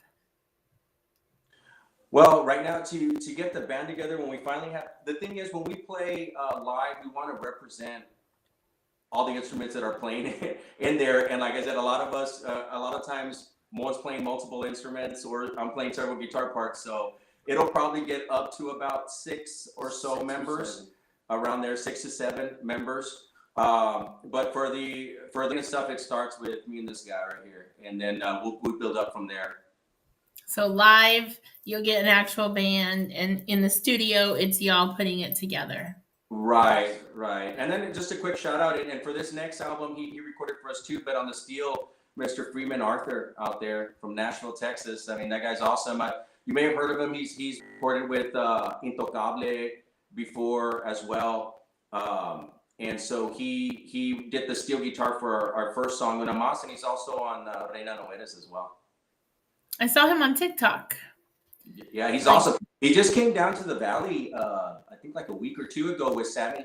Well, right now to get the band together, when we finally have, the thing is when we play live, we want to represent all the instruments that are playing in there. And like I said, a lot of times Mo's playing multiple instruments, or I'm playing several guitar parts. So it'll probably get up to about 6 or so members. Around there, 6 to 7 members. But for the stuff, it starts with me and this guy right here, and then we'll build up from there. So live, you'll get an actual band, and in the studio, it's y'all putting it together. Right. And then just a quick shout out, and for this next album, he recorded for us too, but on the steel, Mr. Freeman Arthur out there from Nashville, Texas. I mean, that guy's awesome. You may have heard of him. He's recorded with Intocable before as well, and so he did the steel guitar for our first song, Una Mas, and he's also on Reina No Eres as well. I saw him on TikTok. Yeah, he's awesome. He just came down to the Valley, I think like a week or two ago with Sammy.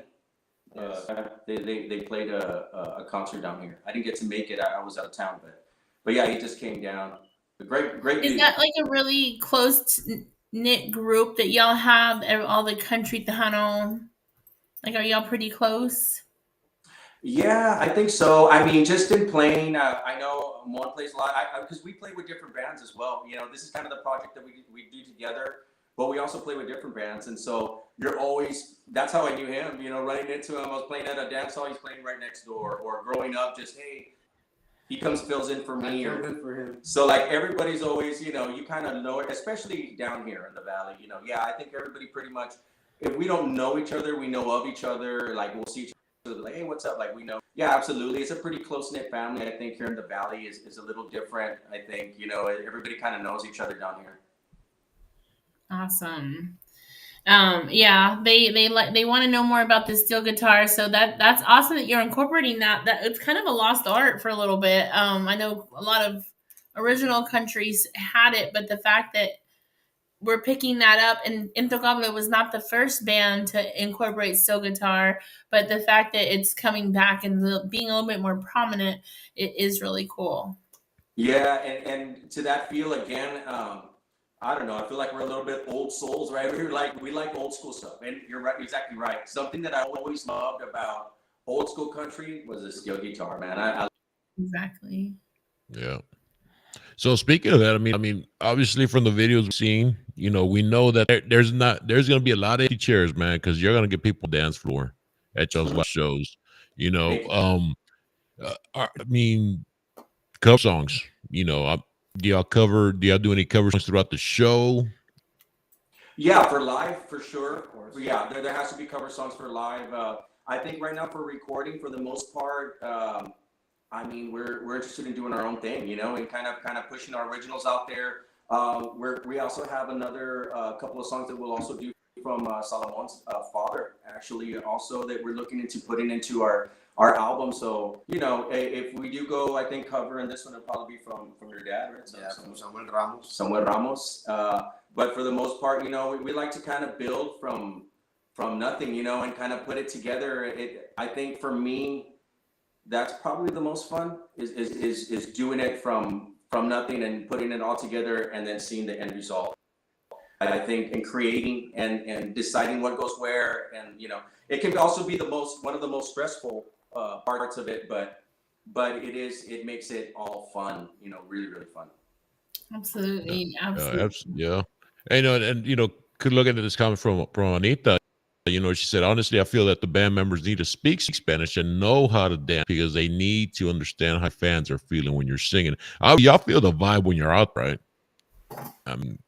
Yes. They played a concert down here. I didn't get to make it. I was out of town, but yeah, he just came down. A great. Is that like a really close knit group that y'all have, all the country Tejano? Like, are y'all pretty close? Yeah, I think so. I mean, just in playing, I know Mon plays a lot, because we play with different bands as well. This is kind of the project that we do together, but we also play with different bands. And so that's how I knew him, running into him. I was playing at a dance hall, he's playing right next door, or growing up, just, hey, he fills in for me. For him. So like everybody's always, you kind of know it, especially down here in the Valley, yeah, I think everybody pretty much, if we don't know each other, we know of each other. Like we'll see each other, like, hey, what's up? Like we know. Yeah, absolutely. It's a pretty close-knit family. I think here in the Valley is a little different. I think, everybody kind of knows each other down here. Awesome. Yeah, they want to know more about the steel guitar, so that's awesome that you're incorporating that it's kind of a lost art for a little bit. I know a lot of original countries had it, but the fact that we're picking that up, and Intocable was not the first band to incorporate steel guitar, but the fact that it's coming back and being a little bit more prominent, it is really cool. Yeah, and to that feel again, I don't know. I feel like we're a little bit old souls, right? We like old school stuff, and you're right, exactly right. Something that I always loved about old school country was the steel guitar, man. Exactly. Yeah. So speaking of that, I mean, obviously from the videos we've seen, we know that there's going to be a lot of empty chairs, man, because you're going to get people on the dance floor at y'all's live shows. You know, Big. I mean, cover songs. Do y'all do any cover songs throughout the show? Yeah, for live, for sure. Yeah, there has to be cover songs for live. I think right now for recording, for the most part, I mean, we're interested in doing our own thing, and kind of pushing our originals out there. We also have another couple of songs that we'll also do from Salomon's father, actually, also that we're looking into putting into our album. So, if we do go, I think cover, and this one will probably be from your dad, right? From Samuel Ramos. Samuel Ramos. But for the most part, we like to kind of build from nothing, and kind of put it together. I think for me, that's probably the most fun is doing it from nothing and putting it all together and then seeing the end result. I think in creating and deciding what goes where, and it can also be one of the most stressful parts of it, but it makes it all fun, really, really fun. Absolutely, absolutely. Yeah. And could look at this comment from Anita. She said, honestly, I feel that the band members need to speak Spanish and know how to dance because they need to understand how fans are feeling when you're singing. Y'all feel the vibe when you're out, right?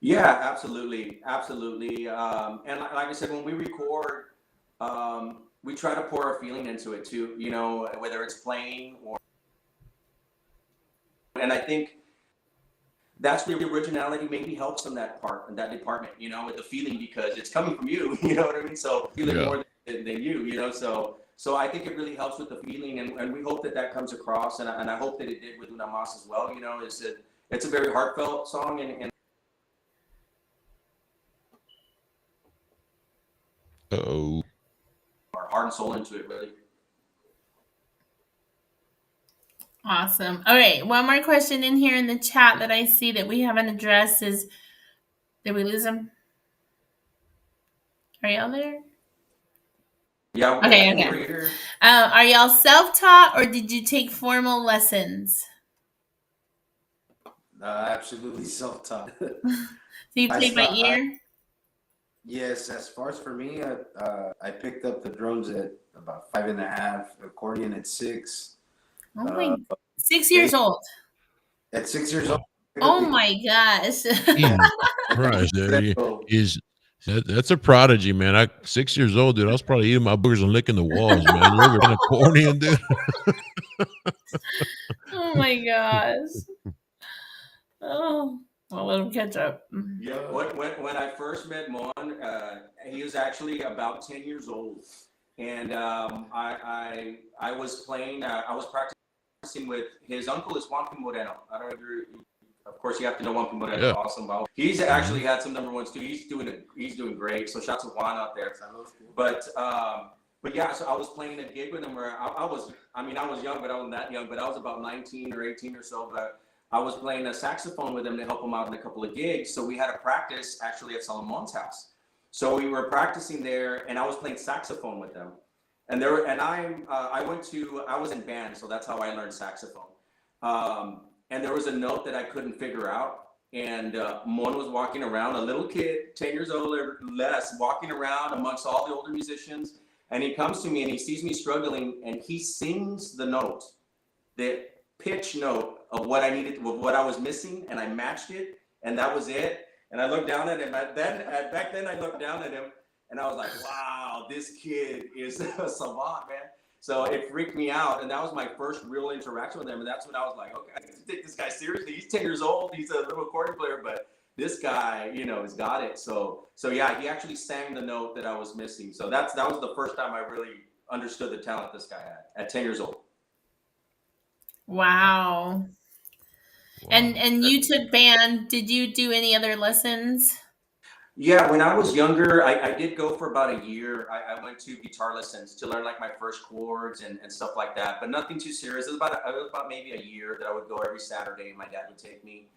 Yeah, absolutely. And like I said, when we record, we try to pour our feeling into it too, whether it's playing or, and I think that's where the originality maybe helps in that department, with the feeling, because it's coming from you, you know what I mean? So feeling more than you, so I think it really helps with the feeling, and we hope that comes across, and I hope that it did with Una Mas as well, is that it's a very heartfelt song, and our heart and soul into it, really. Awesome. All right, one more question in here in the chat that I see that we haven't addressed is, did we lose him? Are y'all there? Yeah. Okay. Are y'all self-taught or did you take formal lessons? Absolutely self-taught. So you played by ear? Yes, as far as for me, I picked up the drums at about 5.5, accordion at 6. Oh my, 6 years old. At 6 years old. Oh my gosh. Christ, that's a prodigy, man. 6 years old, dude. I was probably eating my boogers and licking the walls, man. You're an accordion, dude. Oh my gosh. Oh, I'll let him catch up. Yeah, when I first met Mon, he was actually about 10 years old, and I was playing. I was practicing with his uncle is Juan P. Moreno. I don't know if of course you have to know Juan P. Moreno. Yeah. Awesome. He's actually had some number ones too. He's doing great. So shout out to Juan out there. But yeah, so I was playing a gig with him where I was young, but I wasn't that young, but I was about 19 or 18 or so, but I was playing a saxophone with him to help him out in a couple of gigs. So we had a practice actually at Salomon's house. So we were practicing there and I was playing saxophone with them. And I was in band, so that's how I learned saxophone. And there was a note that I couldn't figure out. And Mon was walking around, a little kid, 10 years old or less, walking around amongst all the older musicians. And he comes to me and he sees me struggling and he sings the note, the pitch note of what I needed, of what I was missing. And I matched it and that was it. And I looked down at him. Back then I looked down at him. And I was like, wow, this kid is a savant, man. So it freaked me out. And that was my first real interaction with him. And that's when I was like, okay, I can take this guy seriously. He's 10 years old. He's a little accordion player, but this guy, has got it. So yeah, he actually sang the note that I was missing. So that was the first time I really understood the talent this guy had at 10 years old. Wow. And you took band. Did you do any other lessons? Yeah, when I was younger, I did go for about a year. I went to guitar lessons to learn like my first chords and stuff like that, but nothing too serious. It was about maybe a year that I would go every Saturday and my dad would take me.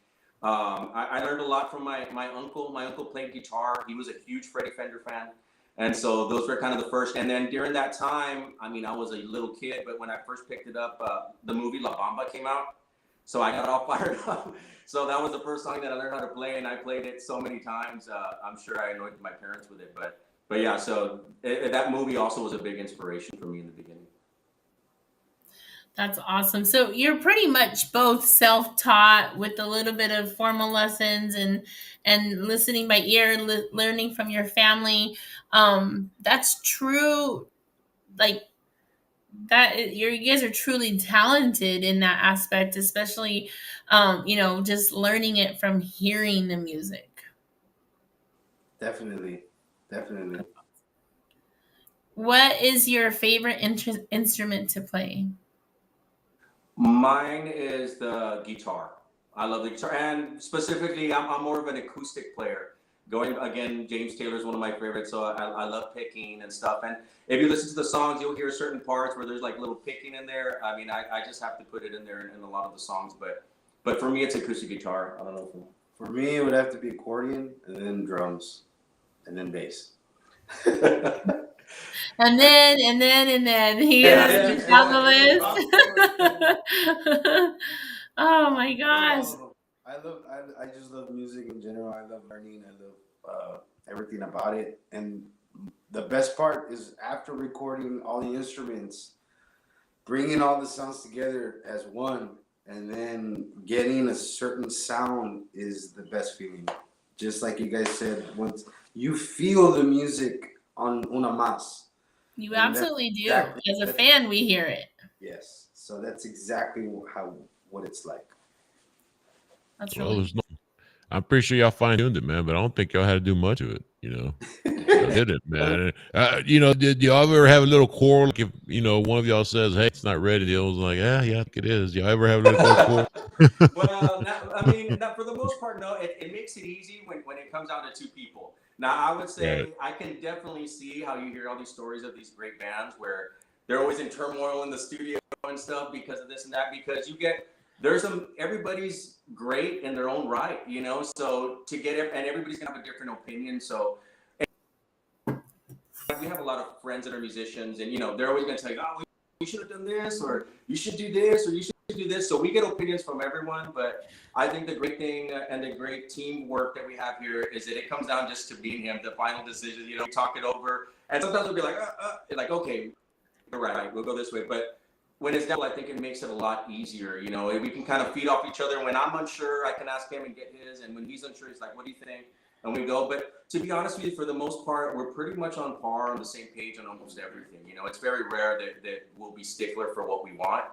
I learned a lot from my uncle. My uncle played guitar. He was a huge Freddie Fender fan. And so those were kind of the first. And then during that time, I was a little kid, but when I first picked it up, the movie La Bamba came out. So I got all fired up. So that was the first song that I learned how to play, and I played it so many times. I'm sure I annoyed my parents with it, but yeah. So that movie also was a big inspiration for me in the beginning. That's awesome. So you're pretty much both self-taught with a little bit of formal lessons and listening by ear, learning from your family. That's true. Like that, you guys are truly talented in that aspect, especially, just learning it from hearing the music. Definitely. What is your favorite instrument to play? Mine is the guitar. I love the guitar, and specifically, I'm more of an acoustic player. Going again, James Taylor is one of my favorites, so I love picking and stuff. And if you listen to the songs, you'll hear certain parts where there's like little picking in there. I mean, I just have to put it in there in a lot of the songs. But for me, it's acoustic guitar. I don't know. For me, it would have to be accordion, and then drums, and then bass. And then he goes down the list. Oh my gosh. I just love music in general. I love learning. I love everything about it. And the best part is after recording all the instruments, bringing all the sounds together as one, and then getting a certain sound is the best feeling. Just like you guys said, once you feel the music on Una Mas. You absolutely do. As a fan, we hear it. Yes. So that's exactly what it's like. That's Well, really I'm pretty sure y'all fine-tuned it, man, but I don't think y'all had to do much of it, Y'all did it, man. Did y'all ever have a little quarrel? Like if, one of y'all says, hey, it's not ready, the other's like, yeah, I think it is. Y'all ever have a little quarrel? Well, for the most part, no. It makes it easy when it comes down to two people. Now, I would say Right. I can definitely see how you hear all these stories of these great bands where they're always in turmoil in the studio and stuff because of this and that, because everybody's great in their own right, so and everybody's gonna have a different opinion. So we have a lot of friends that are musicians, and they're always gonna tell you, oh, you should have done this, or you should do this, or you should do this. So we get opinions from everyone, but I think the great thing and the great teamwork that we have here is that it comes down just to being him, the final decision. We talk it over, and sometimes we'll be like, okay, you're right, we'll go this way. But when it's done, I think it makes it a lot easier. We can kind of feed off each other. When I'm unsure, I can ask him and get his, and when he's unsure, he's like, what do you think? And we go. But to be honest with you, for the most part, we're pretty much on par, on the same page on almost everything. It's very rare that we'll be stickler for what we want.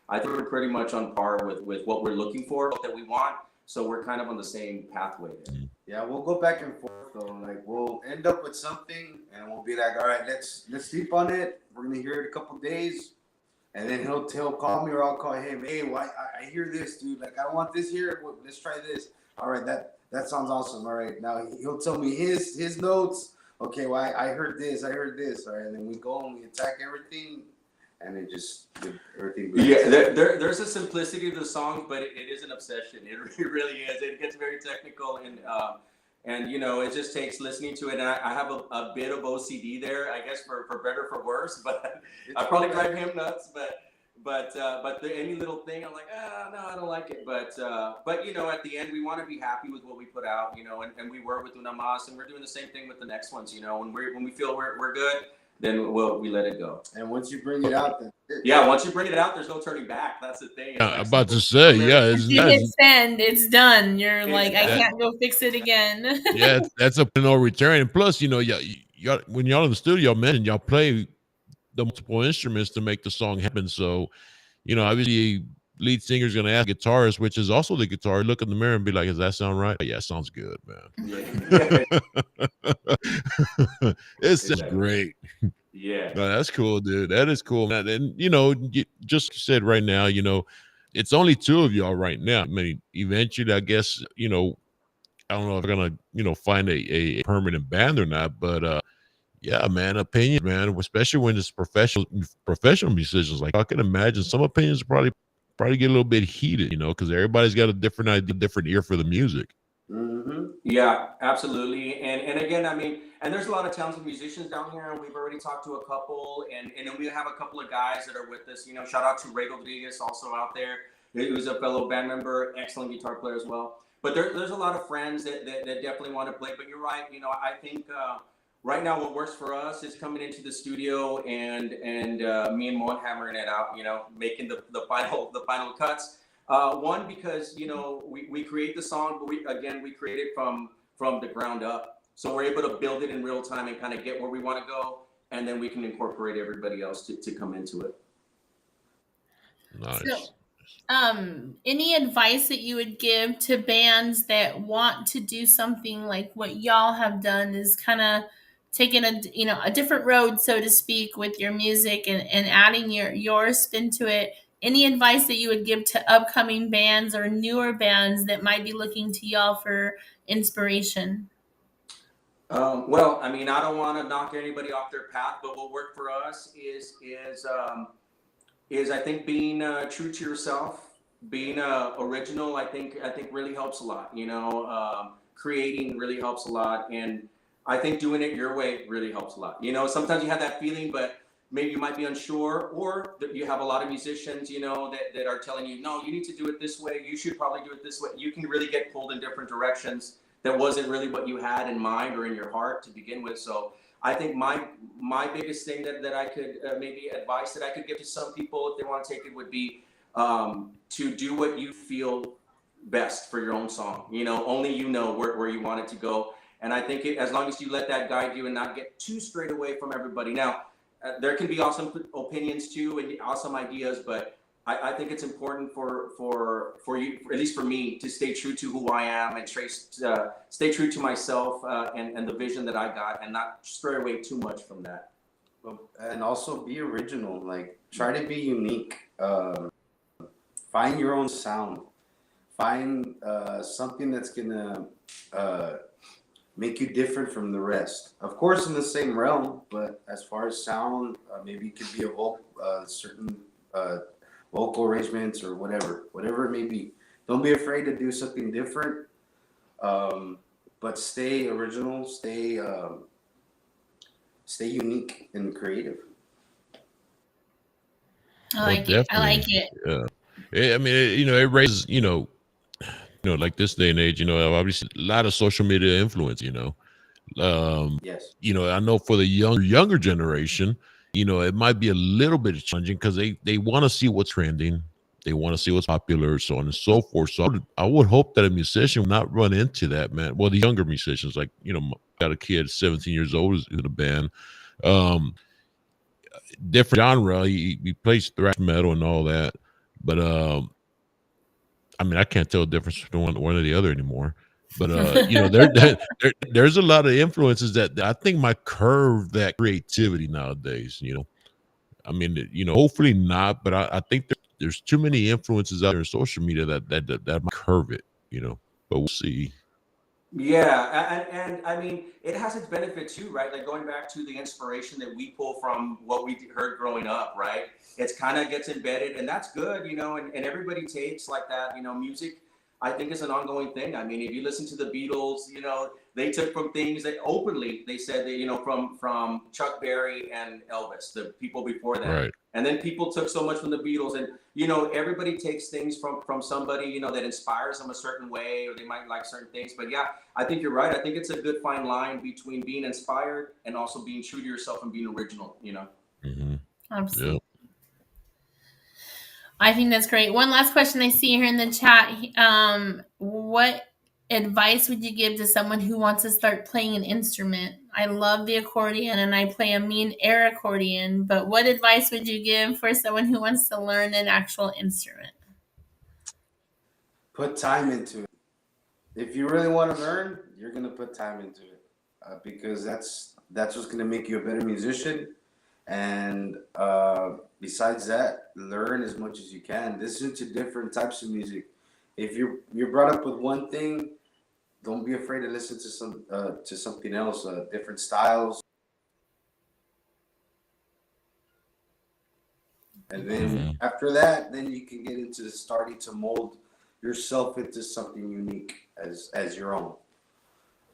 I think we're pretty much on par with what we're looking for, that we want. So we're kind of on the same pathway there. Yeah, we'll go back and forth though. Like we'll end up with something, and we'll be like, all right, let's sleep on it. We're gonna hear it a couple days, and then he'll call me, or I'll call him. Hey, why I hear this, dude? Like I don't want this here. Let's try this. All right, that sounds awesome. All right, now he'll tell me his notes. Okay, well I heard this. All right, and then we go and we attack everything. And everything. Yeah, there's a simplicity to the songs, but it is an obsession. It really is. It gets very technical, and it just takes listening to it. And I have a bit of OCD there, I guess, for better or for worse. But I probably drive him nuts. But any little thing, I'm like, no, I don't like it. But at the end, we want to be happy with what we put out, and we were with Una Mas, and we're doing the same thing with the next ones. When we feel we're good, then we let it go. And once you bring it out, once you bring it out, there's no turning back. That's the thing. I'm about to say, you hit send, it's done. You're like, I can't go fix it again. Yeah, that's a no return. And plus, y'all, when y'all in the studio, y'all mentioned y'all play the multiple instruments to make the song happen. So, obviously, lead singer's gonna ask guitarist, which is also the guitar, look in the mirror and be like, "Does that sound right?" Yeah, it sounds good, man. Yeah. It sounds great. Yeah. No, that's cool, dude. That is cool. And you just said right now, it's only two of y'all right now. I mean, eventually, I guess, I don't know if they're gonna, find a permanent band or not, but yeah, man, opinion, man, especially when it's professional musicians. Like I can imagine some opinions probably get a little bit heated, because everybody's got a different idea, different ear for the music. Mm-hmm. Yeah, absolutely. And again, I mean, and there's a lot of talented musicians down here, and we've already talked to a couple, and then we have a couple of guys that are with us. You know, shout out to Ray Rodriguez, also out there, who's a fellow band member, excellent guitar player as well. But there's a lot of friends that definitely want to play. But you're right. You know, I think right now what works for us is coming into the studio and me and Mon hammering it out. You know, making the final cuts. One, because you know we create the song, but we create it from the ground up, so we're able to build it in real time and kind of get where we want to go, and then we can incorporate everybody else to come into it. Nice. So, any advice that you would give to bands that want to do something like what y'all have done, is kind of taking a different road, so to speak, with your music and adding your spin to it? Any advice that you would give to upcoming bands or newer bands that might be looking to y'all for inspiration? Well, I mean, I don't want to knock anybody off their path, but what worked for us is I think being true to yourself, being original. I think really helps a lot. You know, creating really helps a lot, and I think doing it your way really helps a lot. You know, sometimes you have that feeling, but maybe you might be unsure, or that you have a lot of musicians, you know, that are telling you, no, you need to do it this way. You should probably do it this way. You can really get pulled in different directions that wasn't really what you had in mind or in your heart to begin with. So I think my biggest thing that I could maybe advice that I could give to some people if they want to take it would be to do what you feel best for your own song. You know, only you know where you want it to go. And I think as long as you let that guide you and not get too straight away from everybody. Now, there can be awesome opinions too and awesome ideas, but I think it's important for you, at least for me, to stay true to who I am and stay true to myself and the vision that I got, and not stray away too much from that. And also be original. Like, try to be unique. Find your own sound. Find something that's gonna make you different from the rest. Of course, in the same realm, but as far as sound, maybe it could be a certain vocal arrangements or whatever it may be. Don't be afraid to do something different, but stay original, stay unique and creative. I like it. I like it. Yeah. I mean, you know, it raises, like this day and age, you know, obviously a lot of social media influence, you know. Yes. You know, I know for the younger generation, you know, it might be a little bit challenging because they want to see what's trending. They want to see what's popular, so on and so forth. So I would hope that a musician would not run into that, man. Well, the younger musicians, like, you know, got a kid 17 years old is in a band. Different genre. He plays thrash metal and all that. But I mean, I can't tell the difference between one or the other anymore. But you know, there's a lot of influences that I think might curve that creativity nowadays. You know, I mean, you know, hopefully not, but I think there's too many influences out there in social media that might curve it. You know, but we'll see. Yeah, and I mean, it has its benefit too, right? Like going back to the inspiration that we pull from what we heard growing up, right? It's kind of gets embedded, and that's good, you know, and everybody takes like that, you know, music, I think, is an ongoing thing. I mean, if you listen to the Beatles, you know, they took from things that openly they said that, you know, from Chuck Berry and Elvis, the people before that. Right. And then people took so much from the Beatles, and you know, everybody takes things from somebody, you know, that inspires them a certain way, or they might like certain things. But yeah, I think you're right. I think it's a good fine line between being inspired and also being true to yourself and being original, you know. Mm-hmm. Absolutely. Yep. I think that's great. One last question I see here in the chat. What advice would you give to someone who wants to start playing an instrument? I love the accordion and I play a mean air accordion, but what advice would you give for someone who wants to learn an actual instrument? Put time into it. If you really want to learn, you're gonna put time into it, because that's what's gonna make you a better musician. And besides that, learn as much as you can. Listen to different types of music. If you're brought up with one thing, don't be afraid to listen to something else, different styles. And then after that, then you can get into starting to mold yourself into something unique as your own.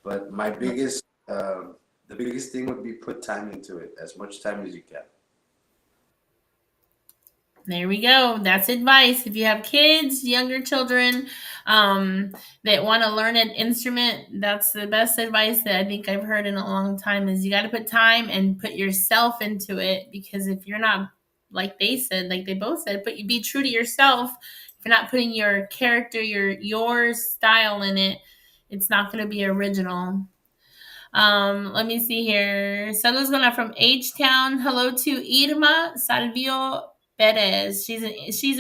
But my biggest, the biggest thing would be put time into it, as much time as you can. There we go. That's advice. If you have kids, younger children, that want to learn an instrument, that's the best advice that I think I've heard in a long time is you got to put time and put yourself into it, because if you're not, like they said, like they both said, be true to yourself. If you're not putting your character, your style in it, it's not going to be original. Let me see here. Saludos going out from H Town. Hello to Irma Salvio Perez. She's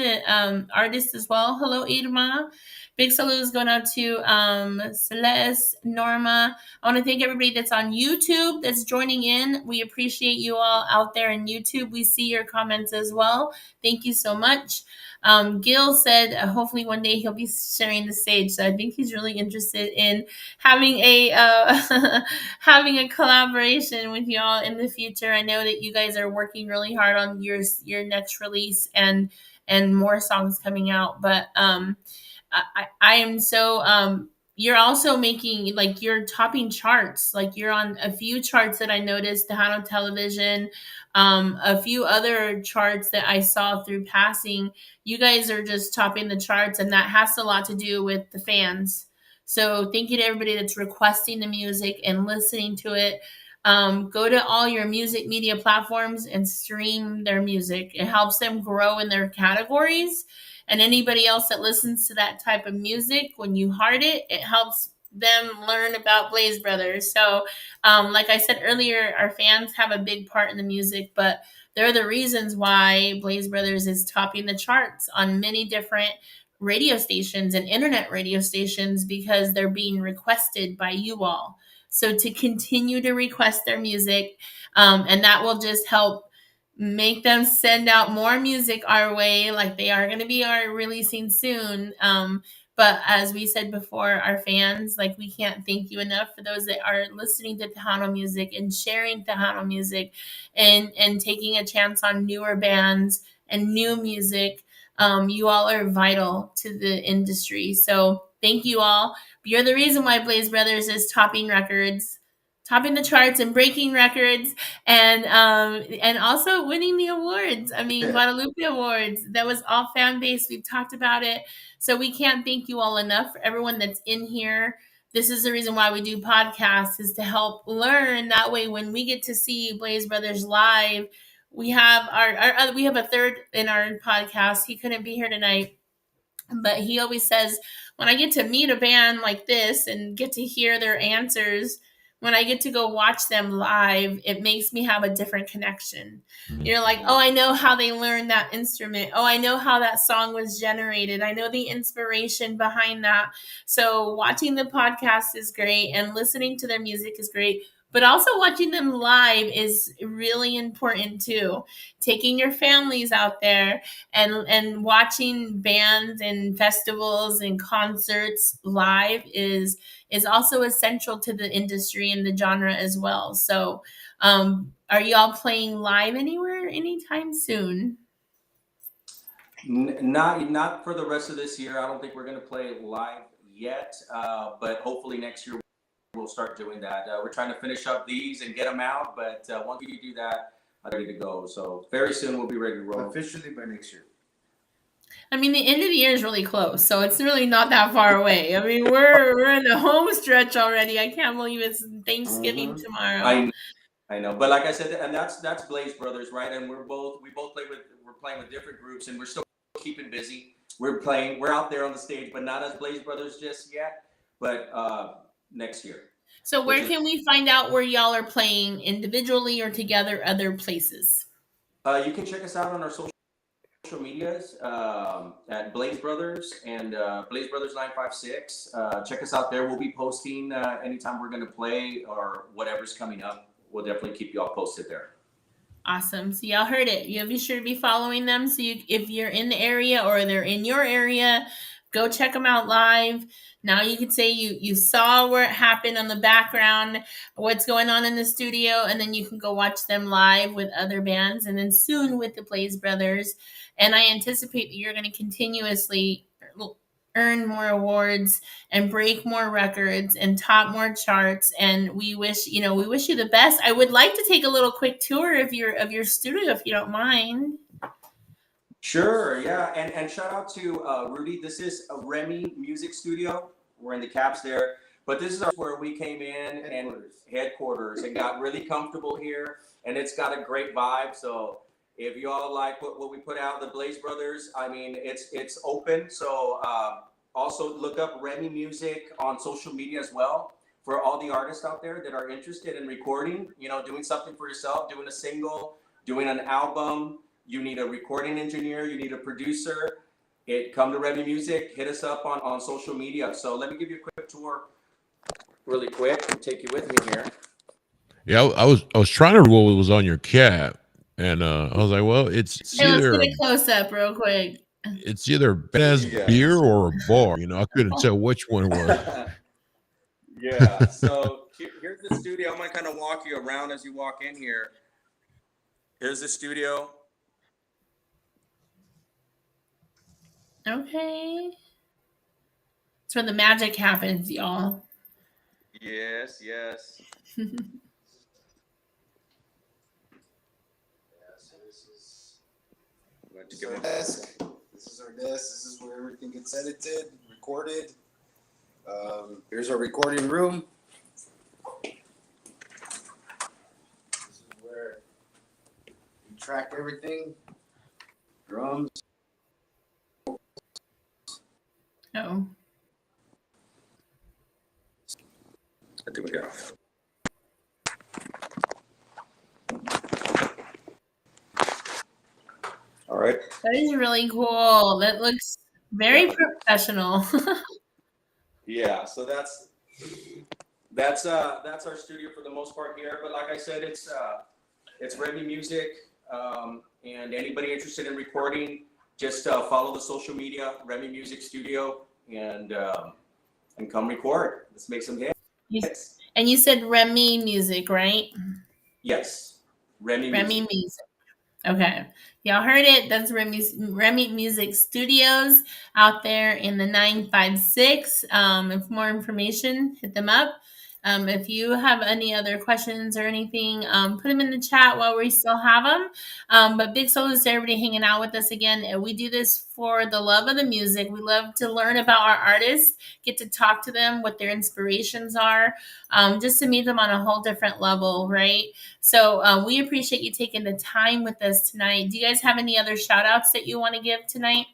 a artist as well. Hello, Irma. Big saludos going out to Celeste, Norma. I want to thank everybody that's on YouTube that's joining in. We appreciate you all out there in YouTube. We see your comments as well. Thank you so much. Gil said hopefully one day he'll be sharing the stage. So I think he's really interested in having a having a collaboration with y'all in the future. I know that you guys are working really hard on your next release and more songs coming out. But I am so you're also making, like, you're topping charts. Like, you're on a few charts that I noticed, Tejano Television, a few other charts that I saw through passing. You guys are just topping the charts, and that has a lot to do with the fans. So thank you to everybody that's requesting the music and listening to it. Go to all your music media platforms and stream their music. It helps them grow in their categories. And anybody else that listens to that type of music, when you heart it, it helps them learn about Blaze Brothers. So, like I said earlier, our fans have a big part in the music, but they're the reasons why Blaze Brothers is topping the charts on many different radio stations and internet radio stations, because they're being requested by you all. So to continue to request their music, and that will just help make them send out more music our way, like they are going to be releasing soon. But as we said before, our fans, like, we can't thank you enough for those that are listening to Tejano music and sharing Tejano music and taking a chance on newer bands and new music. You all are vital to the industry. So thank you all. You're the reason why Blaze Brothers is topping records, topping the charts and breaking records, and also winning the awards. I mean, Guadalupe Awards. That was all fan based. We've talked about it. So we can't thank you all enough. For everyone that's in here, this is the reason why we do podcasts, is to help learn. That way, when we get to see Blaze Brothers live, we have we have a third in our podcast. He couldn't be here tonight, but he always says, when I get to meet a band like this and get to hear their answers, when I get to go watch them live, it makes me have a different connection. You're like, oh, I know how they learned that instrument. Oh, I know how that song was generated. I know the inspiration behind that. So watching the podcast is great, and listening to their music is great. But also watching them live is really important too. Taking your families out there and watching bands and festivals and concerts live is also essential to the industry and the genre as well. So, are y'all playing live anywhere anytime soon? Not for the rest of this year. I don't think we're going to play live yet, but hopefully next year we'll start doing that. We're trying to finish up these and get them out, but once we do that, I'm ready to go. So very soon we'll be ready to roll. Officially by next year. I mean, the end of the year is really close, so it's really not that far away. I mean, we're in the home stretch already. I can't believe it's Thanksgiving tomorrow. I know, but like I said, and that's Blaze Brothers, right? And we're playing with different groups, and we're still keeping busy. We're out there on the stage, but not as Blaze Brothers just yet. But next year. So where can we find out where y'all are playing individually or together, other places? You can check us out on our social medias at Blaze Brothers and Blaze Brothers 956. Check us out there. We'll be posting anytime we're going to play or whatever's coming up. We'll definitely keep you all posted there. Awesome. So y'all heard it. You'll be sure to be following them. So if you're in the area or they're in your area, go check them out live. Now you could say you saw where it happened on the background, what's going on in the studio, and then you can go watch them live with other bands, and then soon with the Blaze Brothers. And I anticipate that you're going to continuously earn more awards and break more records and top more charts. And we wish you the best. I would like to take a little quick tour of your studio if you don't mind. Sure, yeah, and shout out to Rudy. This is a Remy Music Studio. We're in the caps there, but this is where we came in and headquarters and got really comfortable here, and it's got a great vibe. So if you all like what we put out, the Blaze Brothers, I mean, it's open. So also look up Remy Music on social media as well for all the artists out there that are interested in recording. Doing something for yourself, doing a single, doing an album. You need a recording engineer, you need a producer. Come to Remy Music, hit us up on social media. So let me give you a quick tour really quick and take you with me here. Yeah, I was trying to remember what was on your cap, and I was like, well, it's Hey, let's either get a close up real quick. it's either Ben's beer or a bar. I couldn't tell which one it was. Yeah, so here's the studio. I'm gonna kind of walk you around as you walk in here. Here's the studio. Okay. It's where the magic happens, y'all. Yes. So This is our desk. This is where everything gets edited, recorded. Here's our recording room. This is where we track everything. Drums. Oh. I think we go. All right. That is really cool. That looks very professional. Yeah, so that's our studio for the most part here. But like I said, it's Remy Music, and anybody interested in recording, just follow the social media, Remy Music Studio, and come record. Let's make some hits. And you said Remy Music, right? Yes, Remy Music. Okay. Y'all heard it. That's Remy Music Studios out there in the 956. If more information, hit them up. If you have any other questions or anything, put them in the chat while we still have them. But big solos to everybody hanging out with us again. We do this for the love of the music. We love to learn about our artists, get to talk to them, what their inspirations are, just to meet them on a whole different level, right? So we appreciate you taking the time with us tonight. Do you guys have any other shout outs that you want to give tonight?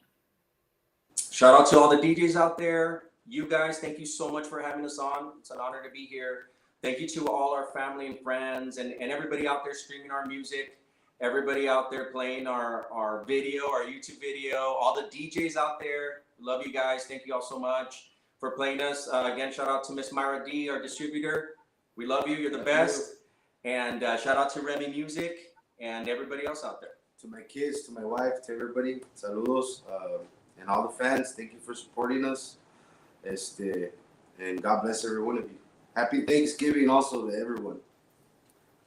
Shout out to all the DJs out there. You guys, thank you so much for having us on. It's an honor to be here. Thank you to all our family and friends and everybody out there streaming our music, everybody out there playing our video, our YouTube video, all the DJs out there. Love you guys. Thank you all so much for playing us. Again, shout out to Miss Myra D, our distributor. We love you. You're the best. And shout out to Remy Music and everybody else out there. To my kids, to my wife, to everybody, saludos, and all the fans. Thank you for supporting us. And God bless every one of you. Happy Thanksgiving also to everyone.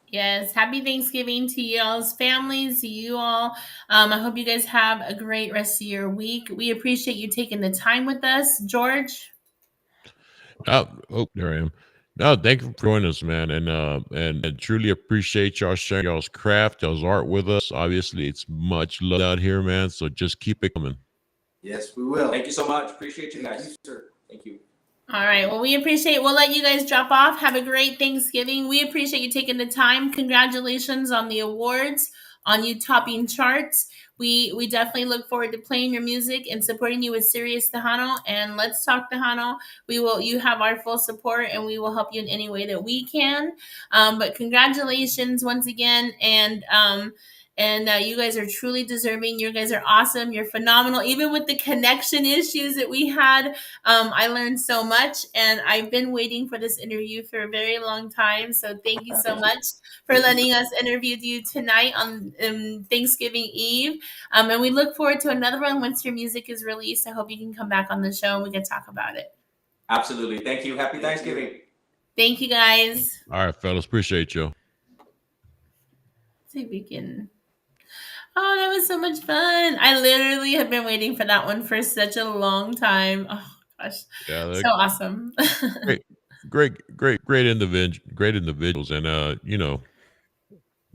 Yes, happy Thanksgiving to y'all's families, to you all. I hope you guys have a great rest of your week. We appreciate you taking the time with us. George? Oh, there I am. No, thank you for joining us, man, and I truly appreciate y'all sharing y'all's craft, y'all's art with us. Obviously, it's much love out here, man. So just keep it coming. Yes, we will. Thank you so much. Appreciate you guys. Thank you, sir. Thank you. All right. Well, we appreciate it. We'll let you guys drop off. Have a great Thanksgiving. We appreciate you taking the time. Congratulations on the awards, on you topping charts. We definitely look forward to playing your music and supporting you with Sirius Tejano and Let's Talk Tejano. You have our full support, and we will help you in any way that we can. But congratulations once again. And you guys are truly deserving. You guys are awesome. You're phenomenal. Even with the connection issues that we had, I learned so much. And I've been waiting for this interview for a very long time. So thank you so much for letting us interview you tonight on Thanksgiving Eve. And we look forward to another one once your music is released. I hope you can come back on the show and we can talk about it. Absolutely. Thank you. Happy Thanksgiving. Thank you, guys. All right, fellas. Appreciate you. See if we can... Oh, that was so much fun. I literally have been waiting for that one for such a long time. Oh gosh. Yeah, they're So awesome. great, great individuals, and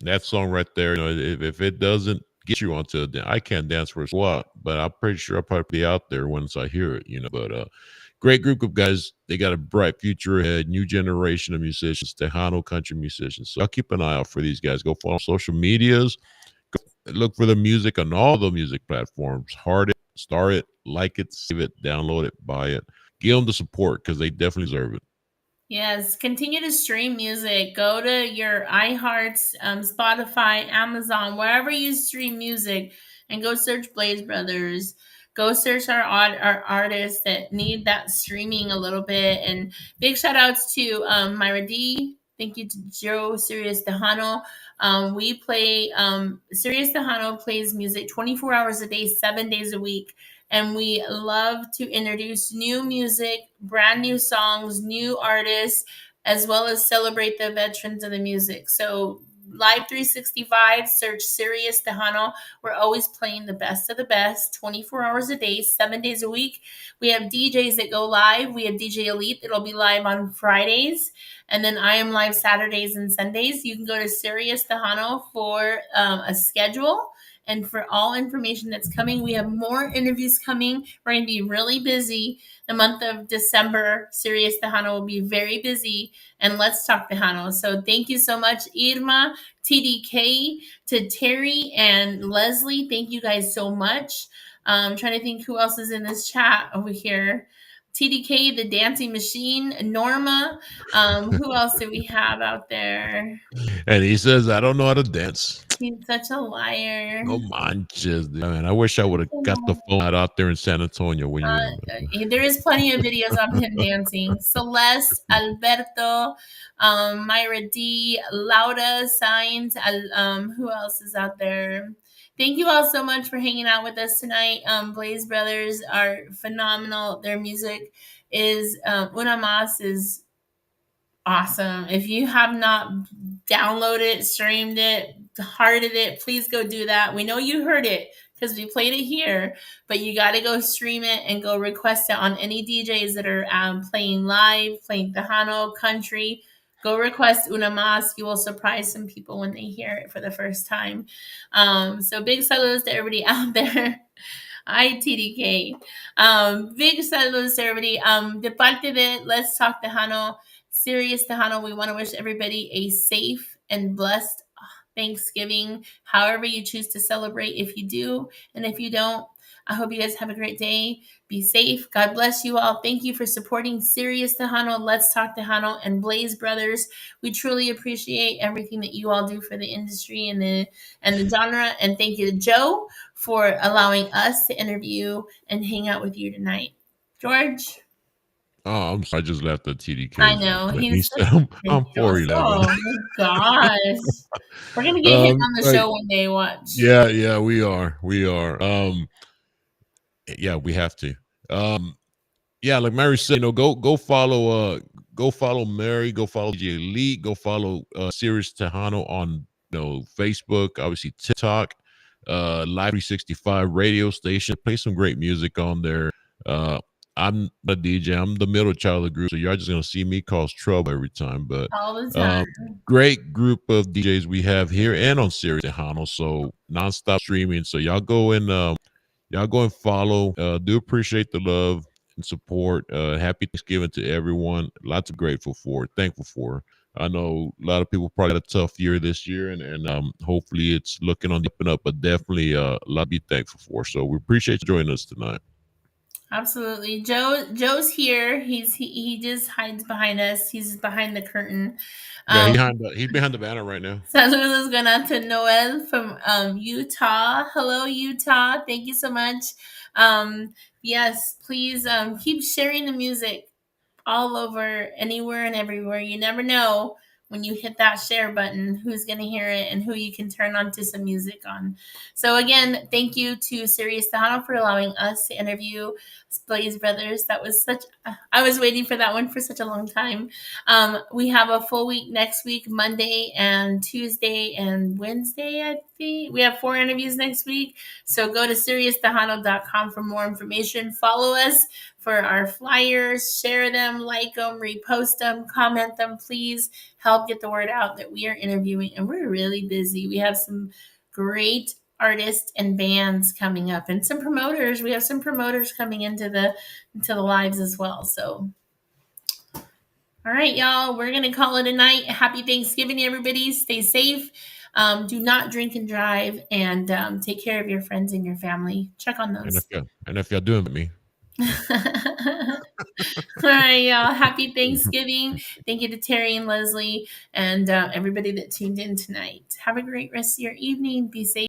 that song right there. If it doesn't get you onto I can't dance for a squat, but I'm pretty sure I'll probably be out there once I hear it. But great group of guys. They got a bright future ahead. New generation of musicians, Tejano country musicians. So I'll keep an eye out for these guys. Go follow social medias. Look for the music on all the music platforms. Heart it, star it, like it, save it, download it, buy it. Give them the support because they definitely deserve it. Yes, continue to stream music. Go to your iHearts, Spotify, Amazon, wherever you stream music, and go search Blaze Brothers. Go search our artists that need that streaming a little bit. And big shout outs to Myra D. Thank you to Joe Sirius Tejano. We play Sirius Tejano plays music 24 hours a day, 7 days a week. And we love to introduce new music, brand new songs, new artists, as well as celebrate the veterans of the music. So Live 365, search Sirius Tejano. We're always playing the best of the best, 24 hours a day, 7 days a week. We have DJs that go live. We have DJ Elite that'll be live on Fridays. And then I am live Saturdays and Sundays. You can go to Sirius Tejano for a schedule. And for all information that's coming, we have more interviews coming. We're going to be really busy. The month of December, Sirius Tejano will be very busy. And let's talk Tejano. So thank you so much, Irma, TDK, to Terry and Leslie. Thank you guys so much. I'm trying to think who else is in this chat over here. TDK, the dancing machine, Norma. Who else do we have out there? And he says, I don't know how to dance. He's such a liar. No manches, dude. Man, I wish I would have got the phone out there in San Antonio when There is plenty of videos of him dancing. Celeste, Alberto, Myra D, Laura Signs. Who else is out there? Thank you all so much for hanging out with us tonight. Blaze Brothers are phenomenal. Their music is Una Mas is awesome. If you have not downloaded, streamed it, hearted it, please go do that. We know you heard it because we played it here, but you got to go stream it and go request it on any DJs that are playing live, playing Tejano country. Go request Una Mas. You will surprise some people when they hear it for the first time. So big saludos to everybody out there. Hi, TDK. Big saludos to everybody. De parte de Let's Talk Tejano, Sirius Tejano, we want to wish everybody a safe and blessed Thanksgiving, however you choose to celebrate, if you do. And if you don't, I hope you guys have a great day. Be safe. God bless you all. Thank you for supporting Sirius Tejano, Let's Talk Tejano, and Blaze Brothers. We truly appreciate everything that you all do for the industry and the genre. And thank you to Joe for allowing us to interview and hang out with you tonight. George? Oh, I'm sorry. I just left the TDK. I know. He said I'm 4'11. Oh my gosh. We're going to get him on the show one day. Watch. Yeah, we are. Yeah, we have to. Yeah, like Mary said, go follow Mary, go follow DJ Elite, go follow Sirius Tejano on Facebook, obviously TikTok, Live 365 radio station. Play some great music on there. I'm a DJ. I'm the middle child of the group, so y'all just gonna see me cause trouble every time. But all the time. Great group of DJs we have here and on Sirius Tejano, so nonstop streaming. So y'all go and follow. Do appreciate the love and support. Happy Thanksgiving to everyone. Lots of thankful for. I know a lot of people probably had a tough year this year, and hopefully it's looking on the up and up, but definitely a lot to be thankful for. So we appreciate you joining us tonight. Absolutely. Joe's here. He just hides behind us. He's behind the curtain. Yeah, he's behind the banner right now. Saludos going out to Noel from Utah. Hello, Utah. Thank you so much. Yes, please keep sharing the music all over, anywhere and everywhere. You never know when you hit that share button who's going to hear it and who you can turn on to some music on. So again, thank you to Sirius Tejano for allowing us to interview Blaze Brothers. That was I was waiting for that one for such a long time. We have a full week next week, Monday and Tuesday and Wednesday, I think. We have 4 interviews next week. So go to SeriousTejano.com for more information. Follow us for our flyers. Share them, like them, repost them, comment them. Please help get the word out that we are interviewing, and we're really busy. We have some great artists and bands coming up, and some promoters. We have some promoters coming into the lives as well. So, all right, y'all, we're gonna call it a night. Happy Thanksgiving, everybody. Stay safe. Do not drink and drive, and take care of your friends and your family. Check on those. And if y'all doing with me. All right, y'all. Happy Thanksgiving. Thank you to Terry and Leslie and everybody that tuned in tonight. Have a great rest of your evening. Be safe.